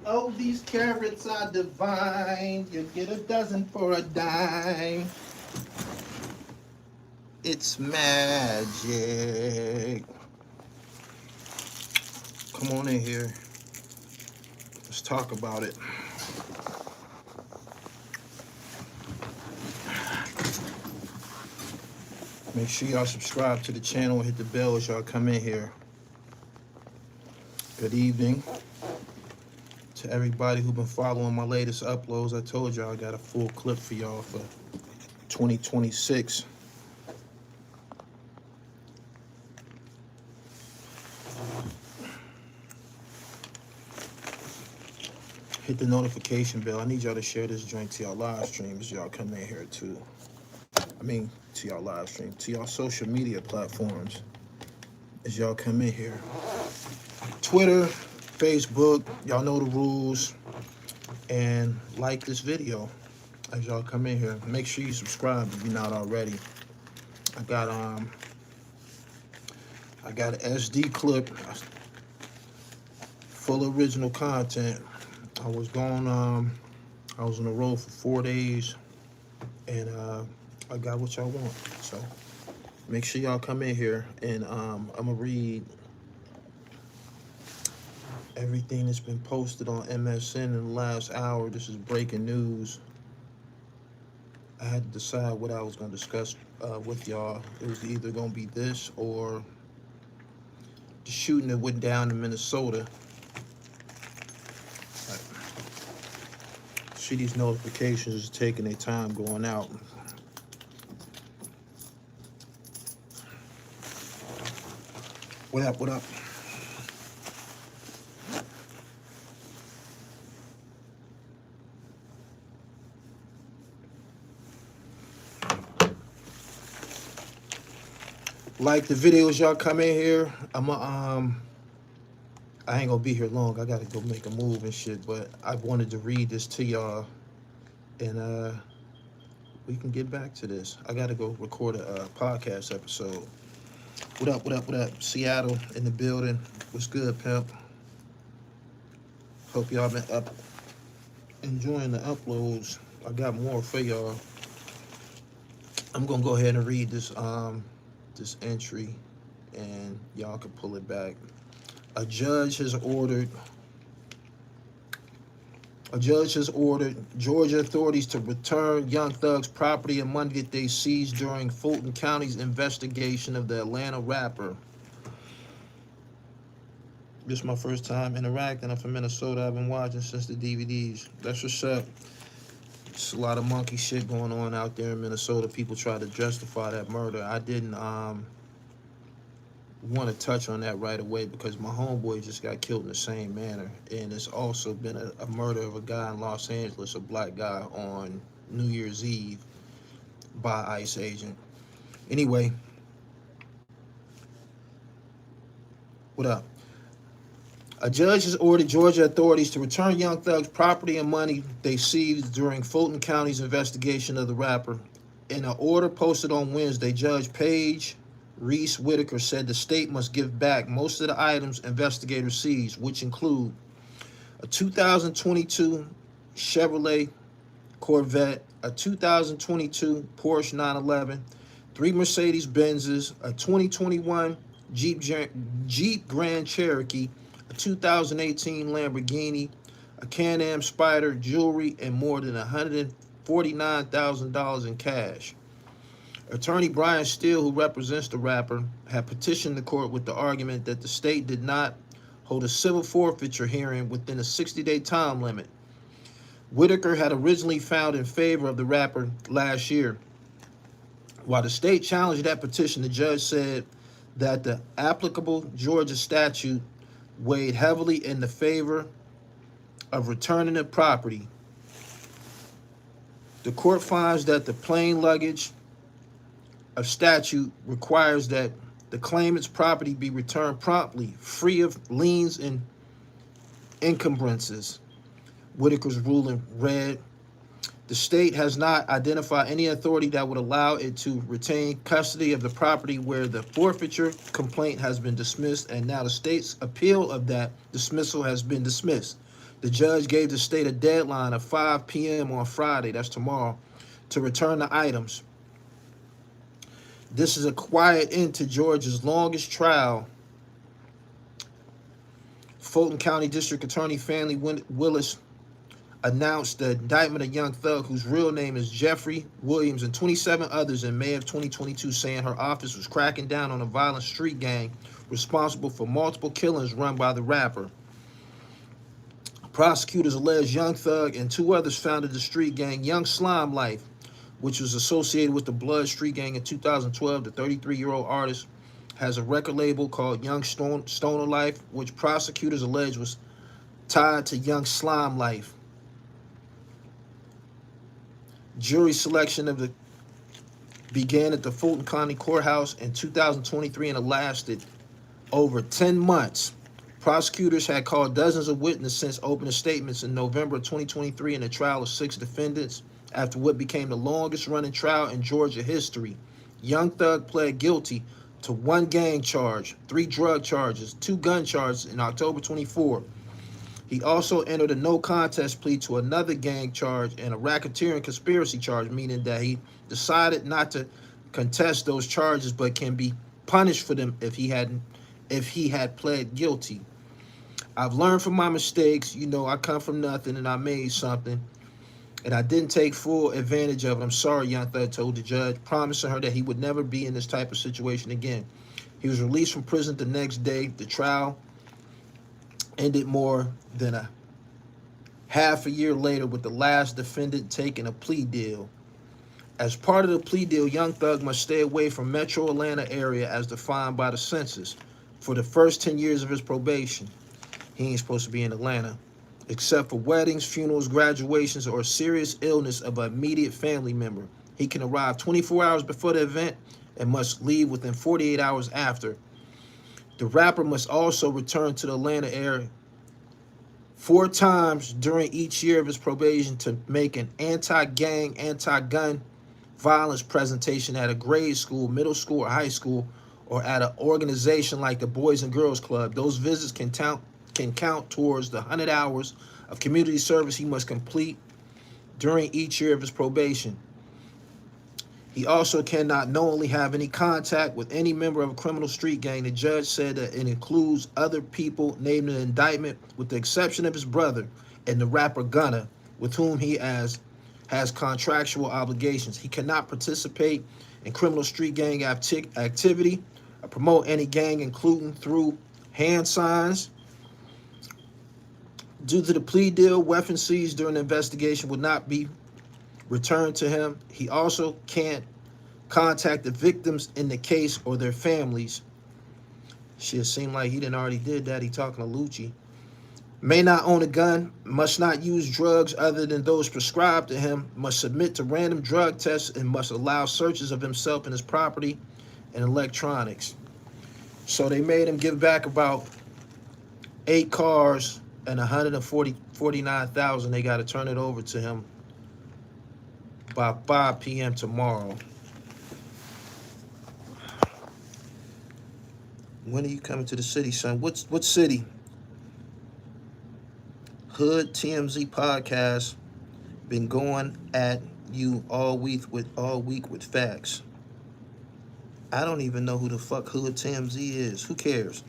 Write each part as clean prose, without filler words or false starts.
Oh, these carrots are divine. You get a dozen for a dime. It's magic. Come on in here. Let's talk about it. Make sure y'all subscribe to the channel and hit the bell as y'all come in here. Good evening to everybody who's been following my latest uploads. I told y'all I got a full clip for y'all for 2026. Hit the notification bell. I need y'all to share this joint to y'all live stream as y'all come in here too. To y'all live stream, to y'all social media platforms as y'all come in here. Twitter, Facebook, y'all know the rules. And like this video as y'all come in here. Make sure you subscribe if you're not already. I got an SD clip full of original content. I was on the road for 4 days, and I got what y'all want. So make sure y'all come in here, and I'm gonna read everything that's been posted on MSN in the last hour. This is breaking news. I had to decide what I was gonna discuss with y'all. It was either gonna be this or the shooting that went down in Minnesota. See, these notifications is taking their time going out. What up, what up? Like the videos, y'all come in here. I ain't gonna be here long. I gotta go make a move and shit, but I wanted to read this to y'all, and we can get back to this. I gotta go record a podcast episode. What up, what up, what up? Seattle in the building. What's good, pimp? Hope y'all been up enjoying the uploads. I got more for y'all. I'm gonna go ahead and read this this entry, and y'all can pull it back. A judge has ordered Georgia authorities to return Young Thug's property and money that they seized during Fulton County's investigation of the Atlanta rapper. This is my first time interacting. I'm from Minnesota. I've been watching since the DVDs. That's what's up. It's a lot of monkey shit going on out there in Minnesota. People try to justify that murder. I didn't want to touch on that right away because my homeboy just got killed in the same manner, and it's also been a murder of a guy in Los Angeles, a black guy, on New Year's Eve by ICE agent. Anyway, what up? A judge has ordered Georgia authorities to return Young Thug's property and money they seized during Fulton County's investigation of the rapper. In an order posted on Wednesday, Judge Paige Reese Whitaker said the state must give back most of the items investigators seized, which include a 2022 Chevrolet Corvette, a 2022 Porsche 911, 3 Mercedes Benzes, a 2021 Jeep Grand Cherokee, a 2018 Lamborghini, a Can-Am Spyder, jewelry, and more than $149,000 in cash. Attorney Brian Steele, who represents the rapper, had petitioned the court with the argument that the state did not hold a civil forfeiture hearing within a 60-day time limit. Whitaker had originally found in favor of the rapper last year. While the state challenged that petition, the judge said that the applicable Georgia statute weighed heavily in the favor of returning the property. The court finds that the plain luggage of statute requires that the claimant's property be returned promptly, free of liens and encumbrances. Whitaker's ruling read, the state has not identified any authority that would allow it to retain custody of the property where the forfeiture complaint has been dismissed, and now the state's appeal of that dismissal has been dismissed. The judge gave the state a deadline of 5 p.m. on Friday, that's tomorrow, to return the items. This is a quiet end to Georgia's longest trial. Fulton County District Attorney Fannie Willis announced the indictment of young thug whose real name is Jeffrey Williams and 27 others in May of 2022, saying her office was cracking down on a violent street gang responsible for multiple killings run by the rapper. Prosecutors allege Young Thug and 2 others founded the street gang Young Slime Life, which was associated with the Blood Street Gang in 2012. The 33-year-old artist has a record label called Young Stoner Life, which prosecutors allege was tied to Young Slime Life. Jury selection began at the Fulton County Courthouse in 2023 and it lasted over 10 months. Prosecutors had called dozens of witnesses since opening statements in November of 2023 in a trial of 6 defendants after what became the longest running trial in Georgia history. Young Thug pled guilty to 1 gang charge, 3 drug charges, 2 gun charges in October 24. He also entered a no contest plea to another gang charge and a racketeering conspiracy charge, meaning that he decided not to contest those charges but can be punished for them if he had pled guilty. I've learned from my mistakes. You know, I come from nothing and I made something. And I didn't take full advantage of it. I'm sorry, Young Thug told the judge, promising her that he would never be in this type of situation again. He was released from prison the next day. The trial ended more than a half a year later with the last defendant taking a plea deal. As part of the plea deal, Young Thug must stay away from Metro Atlanta area as defined by the census for the first 10 years of his probation. He ain't supposed to be in Atlanta, except for weddings, funerals, graduations, or serious illness of an immediate family member. He can arrive 24 hours before the event and must leave within 48 hours after. The rapper must also return to the Atlanta area 4 times during each year of his probation to make an anti-gang, anti-gun violence presentation at a grade school, middle school, or high school, or at an organization like the Boys and Girls Club. Those visits can count towards the 100 hours of community service he must complete during each year of his probation. He also cannot knowingly have any contact with any member of a criminal street gang. The judge said that it includes other people named in the indictment with the exception of his brother and the rapper Gunna, with whom he has contractual obligations. He cannot participate in criminal street gang activity or promote any gang, including through hand signs. Due to the plea deal, weapons seized during the investigation would not be returned to him. He also can't contact the victims in the case or their families. Shit seemed like he done already did that. He talking to Lucci. May not own a gun, must not use drugs other than those prescribed to him, must submit to random drug tests, and must allow searches of himself and his property and electronics. So they made him give back about 8 cars and 149,000. They got to turn it over to him by 5 p.m. tomorrow. When are you coming to the city, son? What city? Hood TMZ podcast been going at you all week with facts. I don't even know who the fuck Hood TMZ is. Who cares?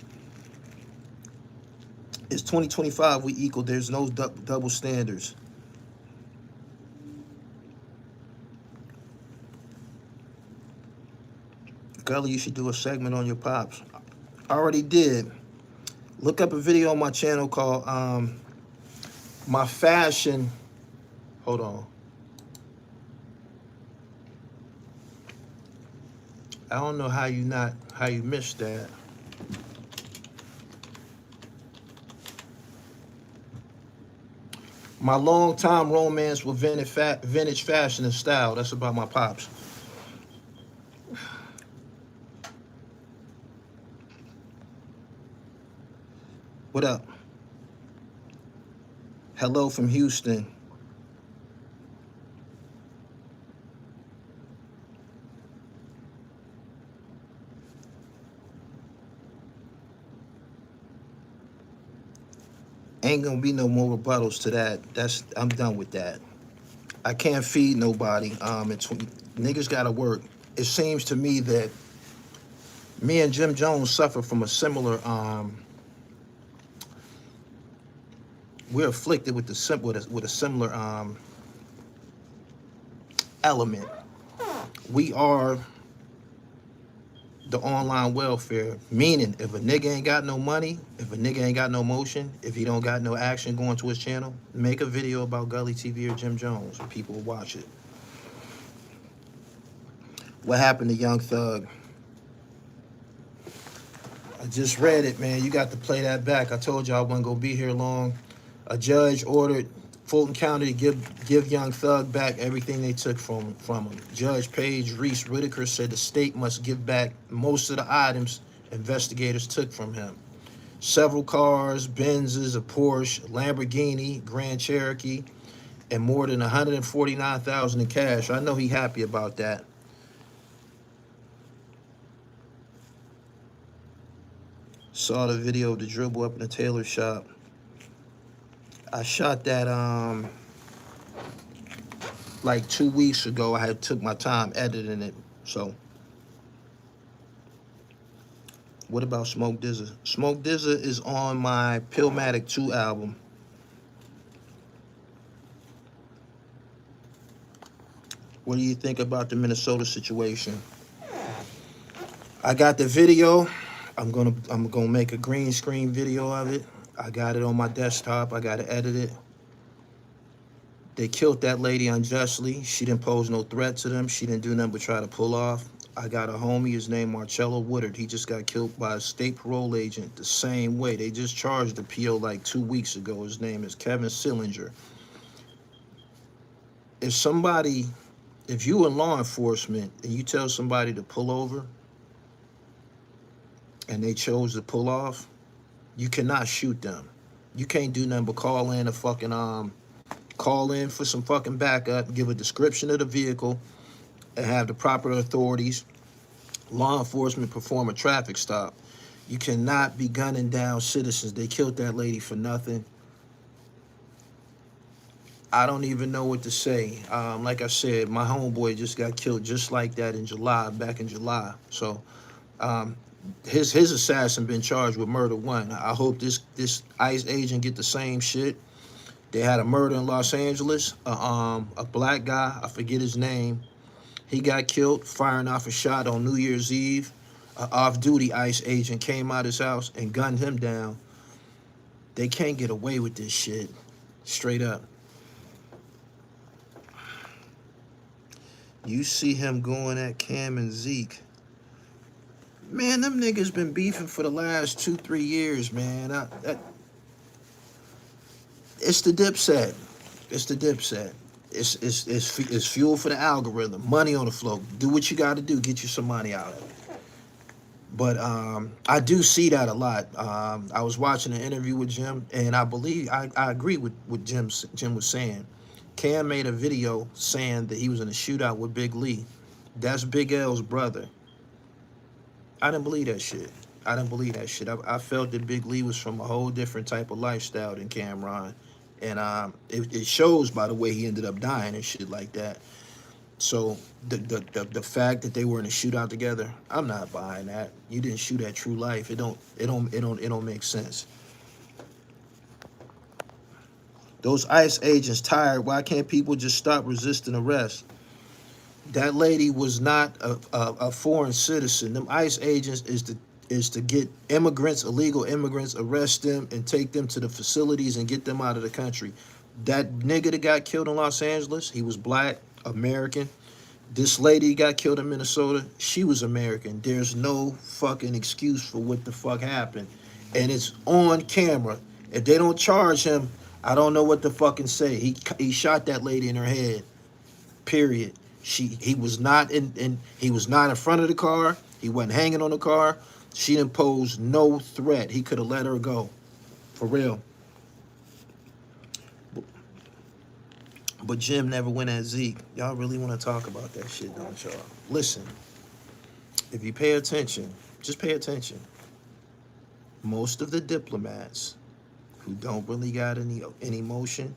It's 2025. We equal. There's no double standards. Gully, you should do a segment on your pops. I already did. Look up a video on my channel called My Fashion. Hold on. I don't know how you missed that. My long-time romance with vintage fashion and style. That's about my pops. What up? Hello from Houston. Ain't gonna be no more rebuttals to that. I'm done with that. I can't feed nobody. Niggas gotta work. It seems to me that me and Jim Jones suffer from a similar. We're afflicted with a similar element. We are the online welfare, meaning if a nigga ain't got no money, if a nigga ain't got no motion, if he don't got no action going to his channel, make a video about Gully TV or Jim Jones and people will watch it. What happened to Young Thug? I just read it, man. You got to play that back. I told you I wasn't gonna be here long. A judge ordered Fulton County to give Young Thug back everything they took from him. Judge Paige Reese Whitaker said the state must give back most of the items investigators took from him. Several cars, Benzes, a Porsche, Lamborghini, Grand Cherokee, and more than $149,000 in cash. I know he happy about that. Saw the video of the dribble up in the tailor shop. I shot that like 2 weeks ago. I had took my time editing it. So what about Smoke DZA? Smoke DZA is on my PILLMATIC 2 album. What do you think about the Minnesota situation? I got the video. I'm gonna make a green screen video of it. I got it on my desktop. I gotta edit it. They killed that lady unjustly. She didn't pose no threat to them. She didn't do nothing but try to pull off. I got a homie, his name Marcello Woodard. He just got killed by a state parole agent the same way. They just charged the PO like 2 weeks ago. His name is Kevin Sillinger. If you in law enforcement and you tell somebody to pull over and they chose to pull off, you cannot shoot them. You can't do nothing but call in for some fucking backup, give a description of the vehicle, and have the proper authorities, law enforcement, perform a traffic stop. You cannot be gunning down citizens. They killed that lady for nothing. I don't even know what to say. Like I said, my homeboy just got killed just like that back in July. So his assassin been charged with murder 1. I hope this ICE agent get the same shit. They had a murder in Los Angeles. A black guy, I forget his name. He got killed firing off a shot on New Year's Eve. An off-duty ICE agent came out his house and gunned him down. They can't get away with this shit. Straight up. You see him going at Cam and Zeke. Man, them niggas been beefing for the last 2-3 years, man. It's the Dipset. It's the Dipset. It's fuel for the algorithm. Money on the flow. Do what you got to do. Get you some money out of it. But I do see that a lot. I was watching an interview with Jim, and I believe I agree with what Jim was saying. Cam made a video saying that he was in a shootout with Big Lee. That's Big L's brother. I didn't believe that shit. I felt that Big Lee was from a whole different type of lifestyle than Cameron. And it shows by the way he ended up dying and shit like that. So the fact that they were in a shootout together, I'm not buying that. You didn't shoot at True Life. It don't make sense. Those ICE agents tired. Why can't people just stop resisting arrest? That lady was not a foreign citizen. Them ICE agents is to get immigrants, illegal immigrants, arrest them and take them to the facilities and get them out of the country. That nigga that got killed in Los Angeles, he was black, American. This lady got killed in Minnesota, she was American. There's no fucking excuse for what the fuck happened. And it's on camera. If they don't charge him, I don't know what to fucking say. He shot that lady in her head. Period. He was not in front of the car. He wasn't hanging on the car. She didn't pose no threat. He could have let her go. For real. But Jim never went at Zeke. Y'all really want to talk about that shit, don't y'all? Listen, if you pay attention, just pay attention. Most of the diplomats who don't really got any motion,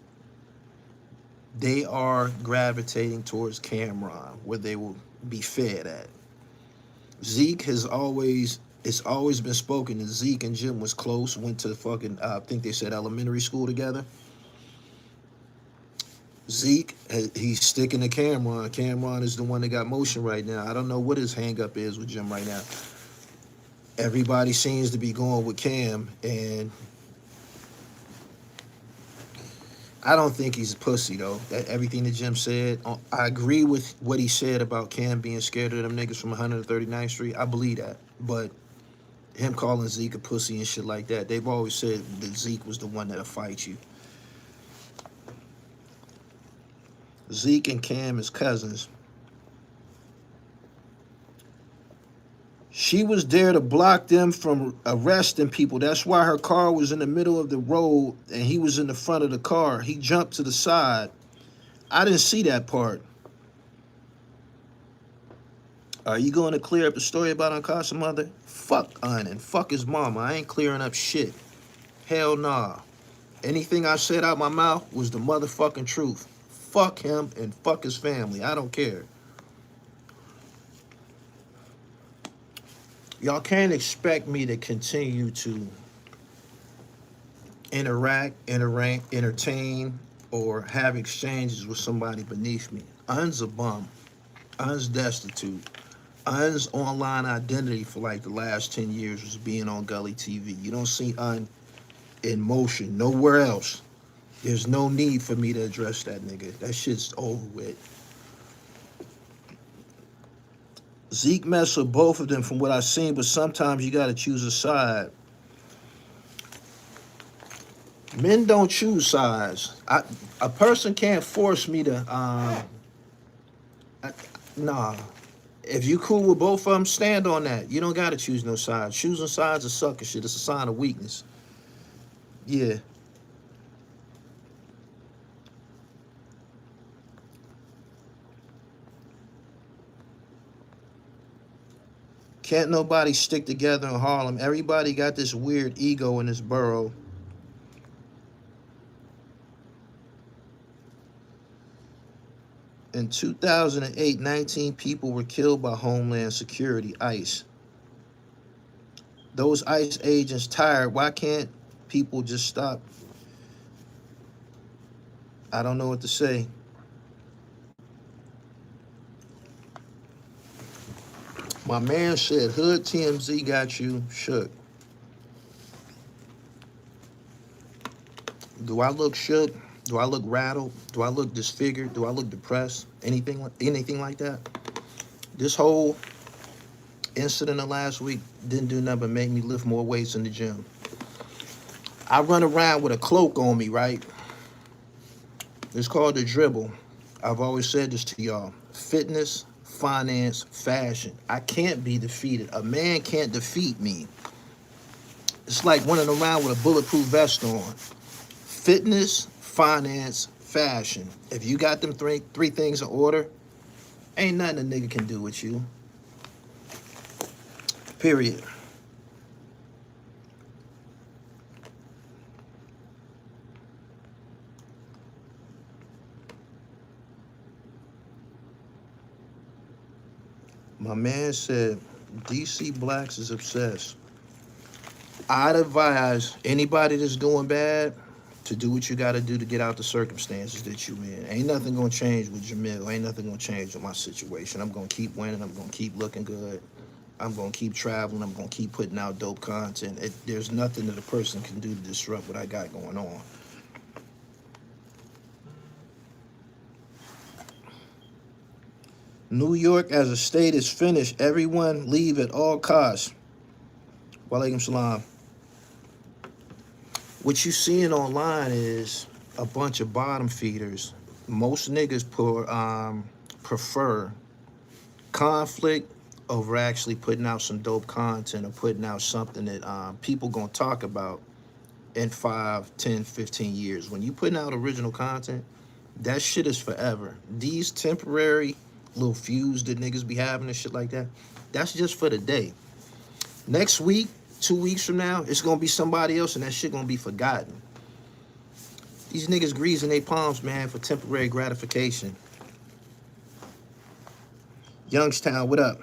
they are gravitating towards Cameron, where they will be fed at. Zeke has always, it's always been spoken that Zeke and Jim was close, went to fucking, I think they said elementary school together. Zeke, he's sticking to Cameron. Cameron is the one that got motion right now. I don't know what his hang up is with Jim right now. Everybody seems to be going with Cam, and I don't think he's a pussy, though. That everything that Jim said, I agree with what he said about Cam being scared of them niggas from 139th Street. I believe that. But him calling Zeke a pussy and shit like that, they've always said that Zeke was the one that'll fight you. Zeke and Cam is cousins. She was there to block them from arresting people. That's why her car was in the middle of the road and he was in the front of the car. He jumped to the side. I didn't see that part. Are you going to clear up the story about Uncas's mother? Fuck Un and fuck his mama. I ain't clearing up shit. Hell nah. Anything I said out my mouth was the motherfucking truth. Fuck him and fuck his family. I don't care. Y'all can't expect me to continue to interact, entertain, or have exchanges with somebody beneath me. Un's a bum. Un's destitute. Un's online identity for like the last 10 years was being on Gully TV. You don't see Un in motion nowhere else. There's no need for me to address that nigga. That shit's over with. Zeke messed with both of them from what I've seen, but sometimes you got to choose a side. Men don't choose sides. A person can't force me to, nah. If you cool with both of them, stand on that. You don't got to choose no sides. Choosing sides is sucker shit. It's a sign of weakness. Yeah. Can't nobody stick together in Harlem. Everybody got this weird ego in this borough. In 2008, 19 people were killed by Homeland Security, ICE. Those ICE agents tired. Why can't people just stop? I don't know what to say. My man said, Hood TMZ got you shook. Do I look shook? Do I look rattled? Do I look disfigured? Do I look depressed? Anything like that? This whole incident of last week didn't do nothing but make me lift more weights in the gym. I run around with a cloak on me, right? It's called the dribble. I've always said this to y'all. Fitness, finance, fashion. I can't be defeated. A man can't defeat me. It's like running around with a bulletproof vest on. Fitness, finance, fashion. If you got them three things in order, ain't nothing a nigga can do with you. Period. My man said, DC Blacks is obsessed. I'd advise anybody that's doing bad to do what you got to do to get out the circumstances that you in. Ain't nothing going to change with Jamil. Ain't nothing going to change with my situation. I'm going to keep winning. I'm going to keep looking good. I'm going to keep traveling. I'm going to keep putting out dope content. There's nothing that a person can do to disrupt what I got going on. New York as a state is finished. Everyone leave at all costs. Walaikum salam. What you seeing online is a bunch of bottom feeders. Most niggas prefer conflict over actually putting out some dope content or putting out something that people gonna talk about in 5, 10, 15 years. When you putting out original content, that shit is forever. These temporary little feuds that niggas be having and shit like that, that's just for the day. Next week, 2 weeks from now, it's gonna be somebody else and that shit gonna be forgotten. These niggas greasing their palms, man, for temporary gratification. Youngstown, what up?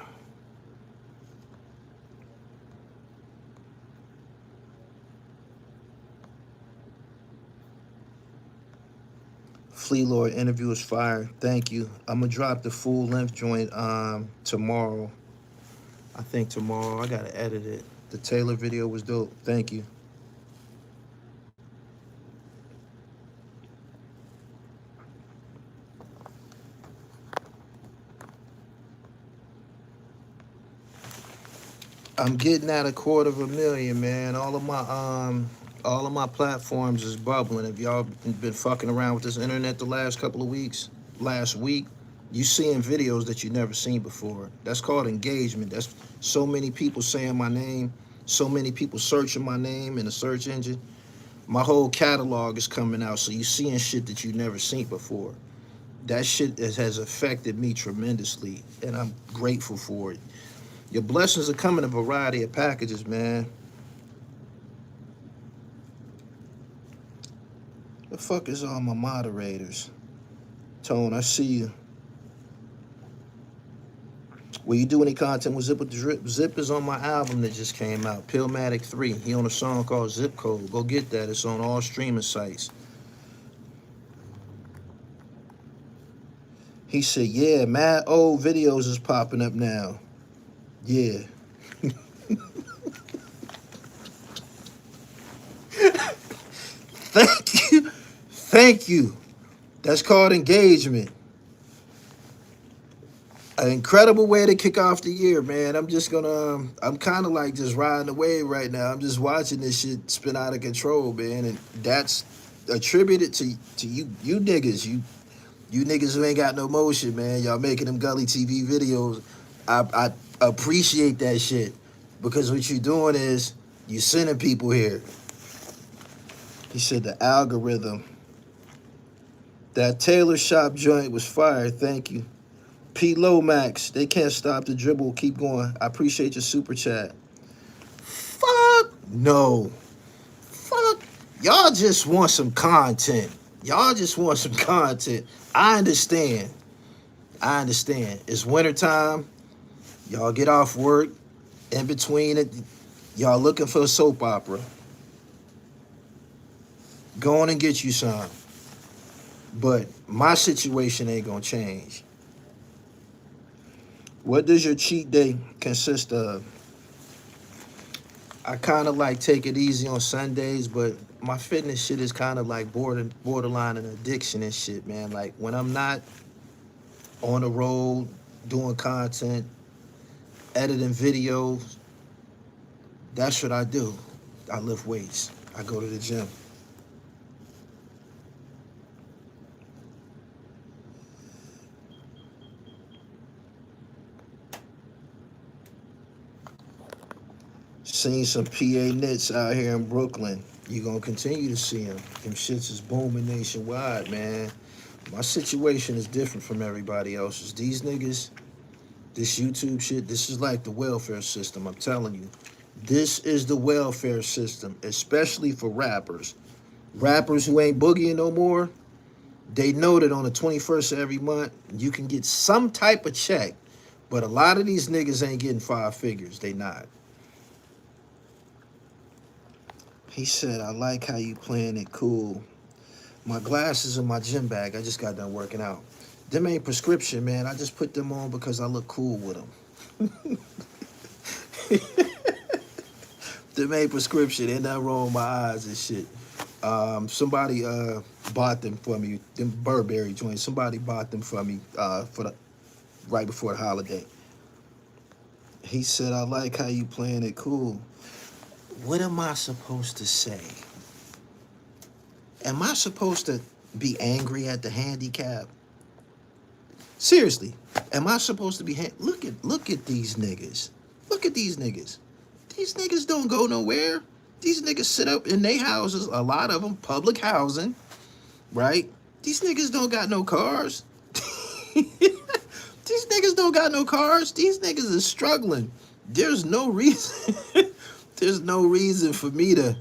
Flea Lord interview is fire. Thank you. I'm gonna drop the full length joint tomorrow. I think tomorrow. I gotta edit it. The Taylor video was dope. Thank you. I'm getting at 250,000, man. All of my platforms is bubbling. If y'all been fucking around with this internet the last couple of weeks, last week, you seeing videos that you never seen before. That's called engagement. That's so many people saying my name, so many people searching my name in the search engine. My whole catalog is coming out, so you seeing shit that you never seen before. That shit has affected me tremendously, and I'm grateful for it. Your blessings are coming in a variety of packages, man. The fuck is all my moderators? Tone, I see you. Will you do any content with Zip with the Drip? Zip is on my album that just came out, PILLMATIC 3. He on a song called Zip Code. Go get that. It's on all streaming sites. He said, yeah, mad old videos is popping up now. Yeah. Thank you. Thank you. That's called engagement. An incredible way to kick off the year, man. I'm kind of like just riding the wave right now. I'm just watching this shit spin out of control, man. And that's attributed to you niggas. You niggas who ain't got no motion, man. Y'all making them Gully TV videos. I appreciate that shit. Because what you doing is you sending people here. He said the algorithm. That Taylor Shop joint was fire. Thank you. P. Lomax, they can't stop the dribble. Keep going. I appreciate your super chat. Fuck no. Fuck. Y'all just want some content. Y'all just want some content. I understand. It's wintertime. Y'all get off work. In between it, y'all looking for a soap opera. Go on and get you some. But my situation ain't gonna change. What does your cheat day consist of? I kind of like take it easy on Sundays, but my fitness shit is kind of like borderline an addiction and shit, man. Like when I'm not on the road doing content, editing videos, that's what I do. I lift weights. I go to the gym. Seen some PA knits out here in Brooklyn. You gonna continue to see them. Them shits is booming nationwide, man. My situation is different from everybody else's. These niggas, this YouTube shit, this is like the welfare system, I'm telling you. This is the welfare system, especially for rappers. Rappers who ain't boogieing no more, they know that on the 21st of every month, you can get some type of check. But a lot of these niggas ain't getting 5 figures. They not. He said, I like how you playing it cool. My glasses in my gym bag. I just got done working out. Them ain't prescription, man. I just put them on because I look cool with them. Them ain't prescription. Ain't nothing wrong with my eyes and shit. Somebody bought them for me. Them Burberry joints. Somebody bought them for me right before the holiday. He said, I like how you playing it cool. What am I supposed to say? Am I supposed to be angry at the handicap? Seriously, am I supposed to be? Look at these niggas. Look at these niggas. These niggas don't go nowhere. These niggas sit up in their houses. A lot of them public housing, right? These niggas don't got no cars. These niggas don't got no cars. These niggas is struggling. There's no reason. There's no reason for me to.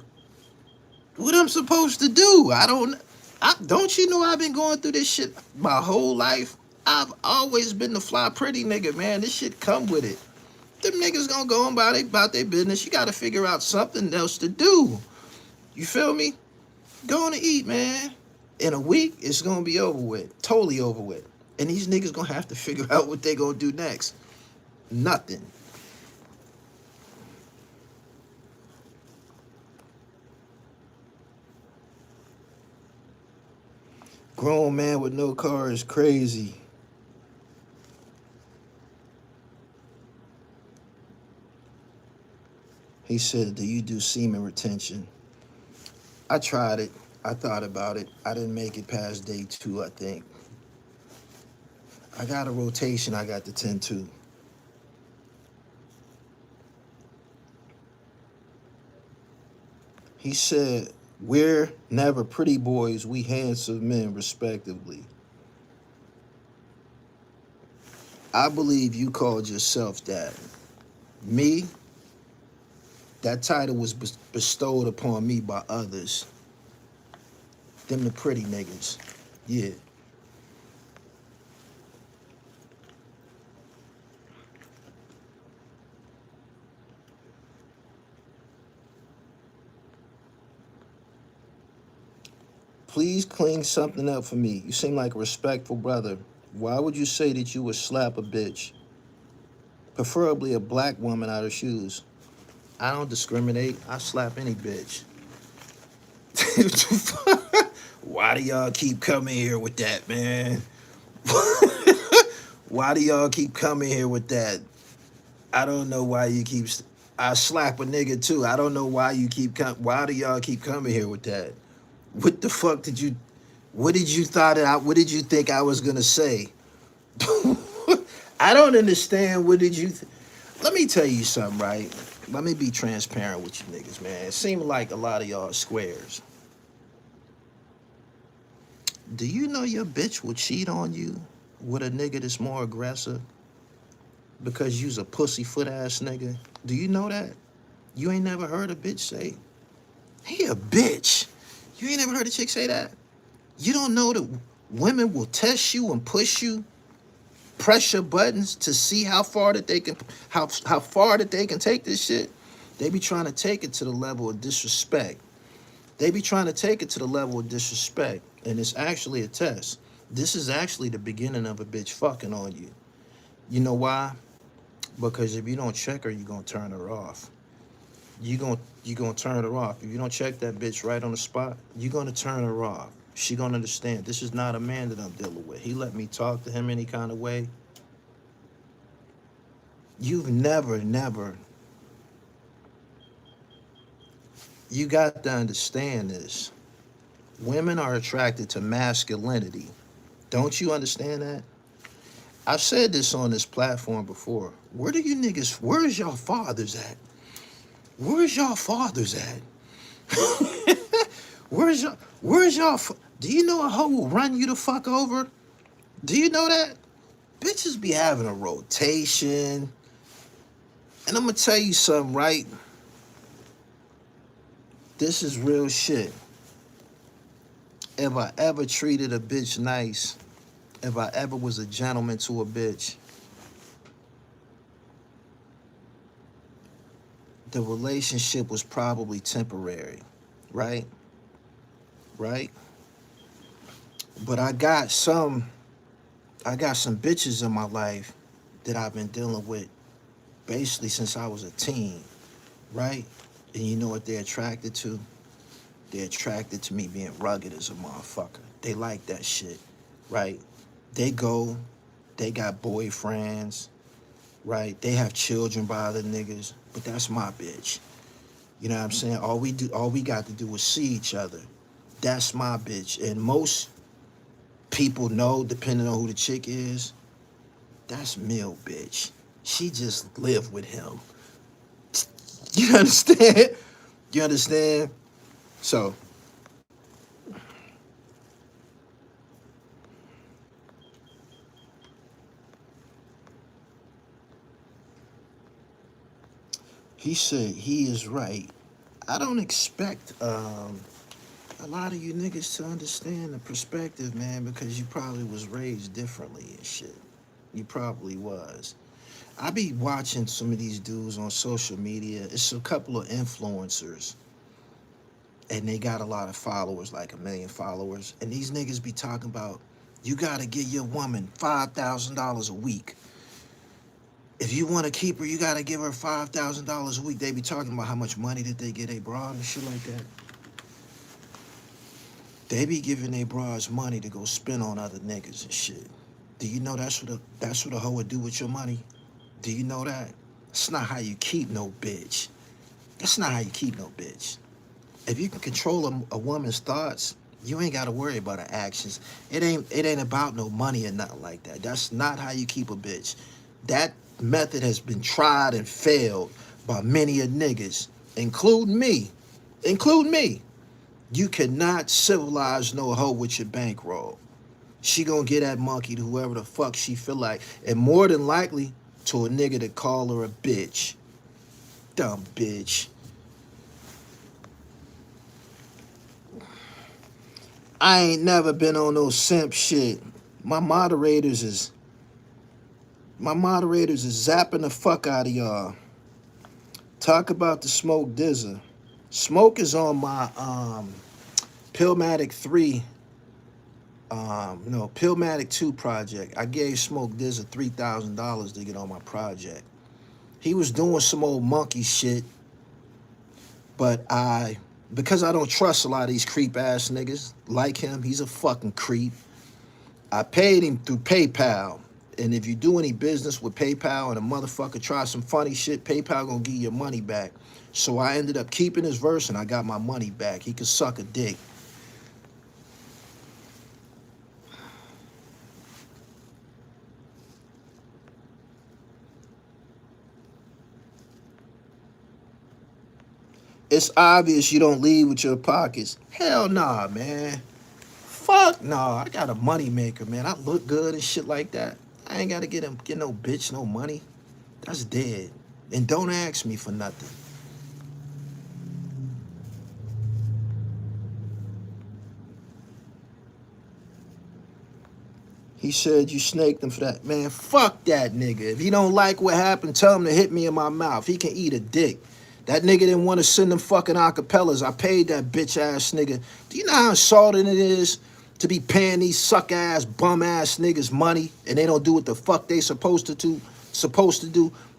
What I'm supposed to do? I don't. Don't you know I've been going through this shit my whole life? I've always been the fly pretty nigga, man. This shit come with it. Them niggas gonna go on about their business. You gotta figure out something else to do. You feel me? Go on to eat, man. In a week, it's gonna be over with. Totally over with. And these niggas gonna have to figure out what they gonna do next. Nothing. Grown man with no car is crazy. He said, do you do semen retention? I tried it. I thought about it. I didn't make it past day 2, I think. I got a rotation. I got the 10-2. He said, we're never pretty boys. We handsome men, respectively. I believe you called yourself that. Me, that title was bestowed upon me by others. Them the pretty niggas. Yeah. Please clean something up for me. You seem like a respectful brother. Why would you say that you would slap a bitch? Preferably a black woman out of shoes. I don't discriminate. I slap any bitch. Why do y'all keep coming here with that, man? Why do y'all keep coming here with that? I don't know why you keep... I slap a nigga too. I don't know why you keep... Why do y'all keep coming here with that? What the fuck did you... What did you what did you think I was gonna say? I don't understand. What did you... Let me tell you something, right? Let me be transparent with you niggas, man. It seems like a lot of y'all are squares. Do you know your bitch will cheat on you with a nigga that's more aggressive because you's a pussyfoot ass nigga? Do you know that? You ain't never heard a bitch say, he a bitch. You ain't never heard a chick say that? You don't know that women will test you and push you, press your buttons to see how far that they can, how far that they can take this shit? They be trying to take it to the level of disrespect. They be trying to take it to the level of disrespect. And it's actually a test. This is actually the beginning of a bitch fucking on you. You know why? Because if you don't check her, you're gonna turn her off. You're gonna turn her off. If you don't check that bitch right on the spot, you're gonna turn her off. She gonna understand this is not a man that I'm dealing with. He let me talk to him any kind of way. You've never, you got to understand this. Women are attracted to masculinity. Don't you understand that? I've said this on this platform before. Where do you niggas, where's y'all fathers at? Where's y'all fathers at? where's y'all, do you know a hoe will run you the fuck over? Do you know that? Bitches be having a rotation. And I'm gonna tell you something, right? This is real shit. If I ever treated a bitch nice, if I ever was a gentleman to a bitch, the relationship was probably temporary, right? Right? But I got some bitches in my life that I've been dealing with basically since I was a teen, right? And you know what they're attracted to? They're attracted to me being rugged as a motherfucker. They like that shit, right? They got boyfriends, right? They have children by other niggas, but that's my bitch. You know what I'm saying? All we got to do is see each other. That's my bitch. And most people know, depending on who the chick is, that's Mill bitch. She just live with him. You understand? You understand? So, he said he is right. I don't expect a lot of you niggas to understand the perspective, man, because you probably was raised differently and shit. You probably was. I be watching some of these dudes on social media. It's a couple of influencers, and they got a lot of followers, like 1 million followers. And these niggas be talking about, you gotta give your woman $5,000 a week. If you want to keep her, you gotta give her $5,000 a week. They be talking about how much money that they get a broad and shit like that. They be giving they bras money to go spend on other niggas and shit. Do you know that's what a hoe would do with your money? Do you know that? That's not how you keep no bitch. That's not how you keep no bitch. If you can control a woman's thoughts, you ain't gotta worry about her actions. It ain't about no money or nothing like that. That's not how you keep a bitch. That method has been tried and failed by many a niggas, including me. Including me. You cannot civilize no hoe with your bankroll. She gonna get that monkey to whoever the fuck she feel like, and more than likely to a nigga that call her a bitch. Dumb bitch. I ain't never been on no simp shit. My moderators is zapping the fuck out of y'all. Talk about the Smoke Dizzer. Smoke is on my PILLMATIC 3, PILLMATIC 2 project. I gave Smoke Dizzer $3,000 to get on my project. He was doing some old monkey shit, but because I don't trust a lot of these creep ass niggas like him, he's a fucking creep. I paid him through PayPal. And if you do any business with PayPal and a motherfucker try some funny shit, PayPal gonna give you your money back. So I ended up keeping his verse and I got my money back. He could suck a dick. It's obvious you don't lead with your pockets. Hell nah, man. Fuck nah. I got a money maker, man. I look good and shit like that. I ain't gotta get no bitch no money. That's dead. And don't ask me for nothing. He said you snaked him for that. Man, fuck that nigga. If he don't like what happened, tell him to hit me in my mouth. He can eat a dick. That nigga didn't want to send them fucking acapellas. I paid that bitch ass nigga. Do you know how insulting it is to be paying these suck ass, bum ass niggas money and they don't do what the fuck they supposed to do?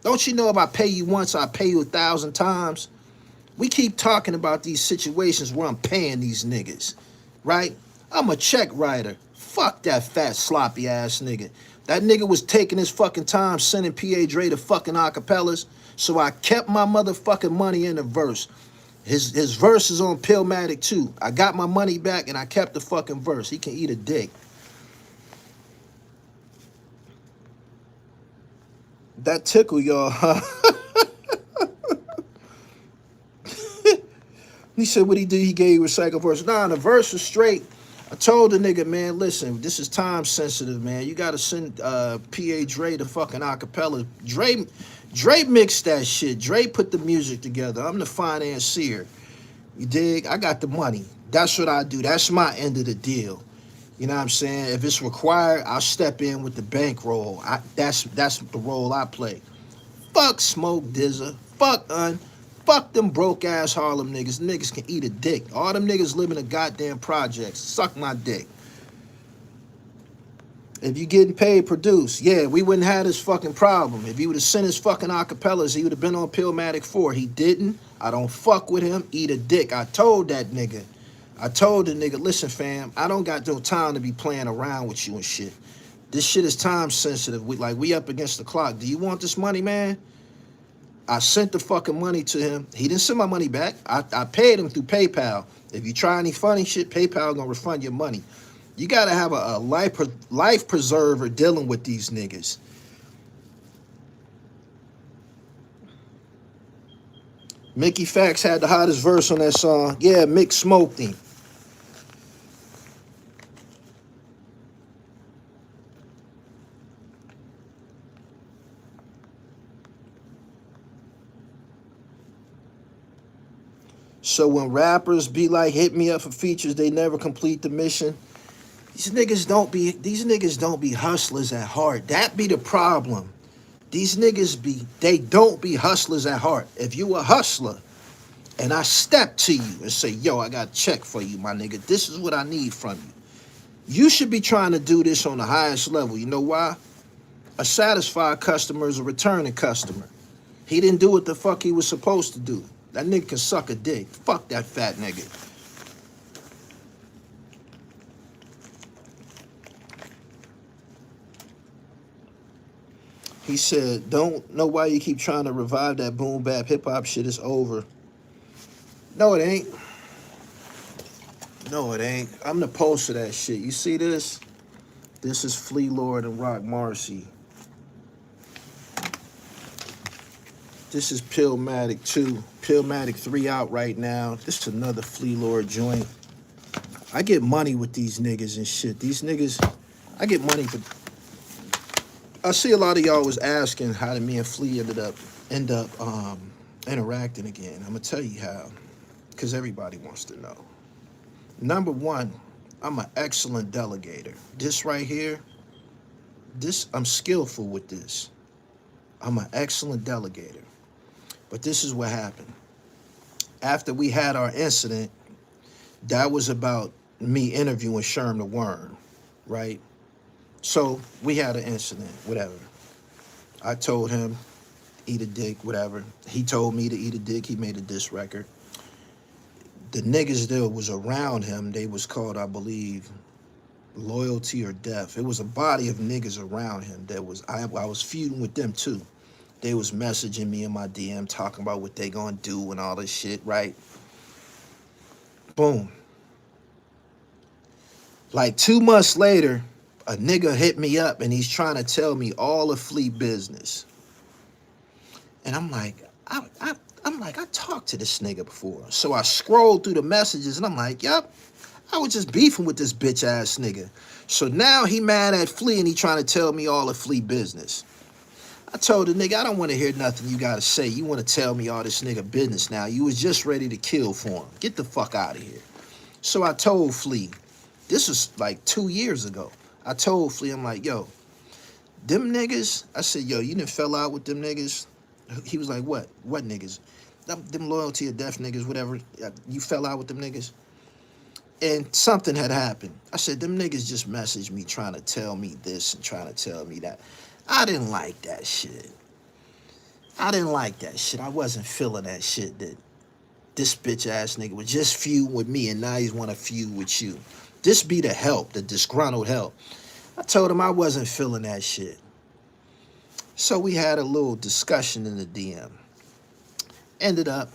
Don't you know if I pay you once, I pay you 1,000 times? We keep talking about these situations where I'm paying these niggas, right? I'm a check writer. Fuck that fat, sloppy ass nigga. That nigga was taking his fucking time sending PA Dre to fucking acapellas, so I kept my motherfucking money in the verse. His verse is on PILLMATIC 2. I got my money back and I kept the fucking verse. He can eat a dick. That tickle y'all, huh? He said what he did, he gave you a recycle verse. Nah, the verse was straight. I told the nigga, man, listen, this is time sensitive, man. You gotta send PA Dre the fucking acapella. Dre mixed that shit. Dre put the music together. I'm the financier. You dig? I got the money. That's what I do. That's my end of the deal. You know what I'm saying? If it's required, I'll step in with the bankroll. That's the role I play. Fuck Smoke Dizzer. Fuck them broke ass Harlem niggas. Niggas can eat a dick. All them niggas live in a goddamn projects. Suck my dick. If you getting paid, produce. Yeah, we wouldn't have this fucking problem. If he would have sent his fucking acapellas, he would have been on PILLMATIC 4. He didn't. I don't fuck with him. Eat a dick. I told that nigga. I told the nigga, listen, fam, I don't got no time to be playing around with you and shit. This shit is time sensitive. We up against the clock. Do you want this money, man? I sent the fucking money to him. He didn't send my money back. I paid him through PayPal. If you try any funny shit, PayPal gonna refund your money. You gotta have a life preserver dealing with these niggas. Mickey Fax had the hottest verse on that song. Yeah, Mick smoked him. So when rappers be like, hit me up for features, they never complete the mission. These niggas don't be hustlers at heart. That be the problem. They don't be hustlers at heart. If you a hustler and I step to you and say, yo, I got a check for you, my nigga. This is what I need from you. You should be trying to do this on the highest level. You know why? A satisfied customer is a returning customer. He didn't do what the fuck he was supposed to do. That nigga can suck a dick. Fuck that fat nigga. He said, don't know why you keep trying to revive that boom bap hip hop shit. Is over. No, it ain't. No, it ain't. I'm the post of that shit. You see this? This is Flea Lord and Rock Marcy. This is PILLMATIC 2. PILLMATIC 3 out right now. This is another Flea Lord joint. I get money with these niggas and shit. These niggas, I get money for... I see a lot of y'all was asking how did me and Flea end up interacting again. I'm gonna tell you how, because everybody wants to know. Number one, I'm an excellent delegator. This right here, I'm skillful with this. I'm an excellent delegator. But this is what happened. After we had our incident, that was about me interviewing Sherm the Worm, right? So we had an incident, whatever. I told him, eat a dick, whatever. He told me to eat a dick. He made a diss record. The niggas that was around him, they was called, I believe, Loyalty or Death. It was a body of niggas around him that was, I was feuding with them too. They was messaging me in my DM talking about what they gonna do and all this shit, right? Boom. Like 2 months later, a nigga hit me up and he's trying to tell me all the Flea business. And I'm like, I talked to this nigga before. So I scrolled through the messages and I'm like, yep, I was just beefing with this bitch ass nigga. So now he mad at Flea and he trying to tell me all the Flea business. I told the nigga, I don't want to hear nothing you got to say. You want to tell me all this nigga business now. You was just ready to kill for him. Get the fuck out of here. So I told Flea, this was like 2 years ago. I told Flea, I'm like, yo, them niggas, I said, yo, you done fell out with them niggas? He was like, what? What niggas? Them Loyalty or Death niggas, whatever. You fell out with them niggas? And something had happened. I said, them niggas just messaged me trying to tell me this and trying to tell me that. I didn't like that shit. I didn't like that shit. I wasn't feeling that shit that this bitch ass nigga was just feuding with me and now he's want to feud with you. This be the help, the disgruntled help. I told him I wasn't feeling that shit. So we had a little discussion in the DM. Ended up,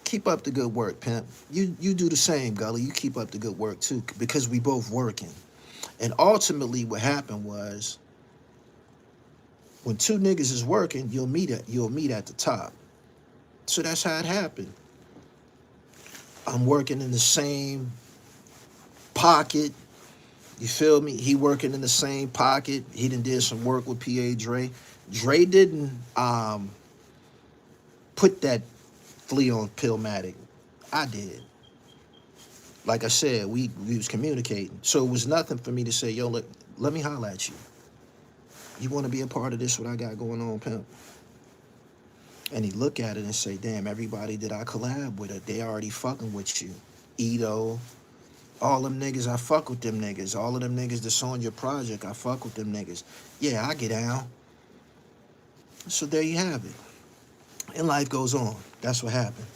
keep up the good work, pimp. You do the same, Gully. You keep up the good work too, because we both working. And ultimately what happened was, when two niggas is working, you'll meet at the top. So that's how it happened. I'm working in the same pocket. You feel me? He working in the same pocket. He done did some work with PA Dre. Dre didn't put that Flea on PILLMATIC. I did. Like I said, we was communicating. So it was nothing for me to say, yo, look, let me holler at you. You want to be a part of this, what I got going on, pimp? And he look at it and say, damn, everybody that I collab with, they already fucking with you. Edo, all them niggas, I fuck with them niggas. All of them niggas that's on your project, I fuck with them niggas. Yeah, I get down. So there you have it. And life goes on. That's what happened.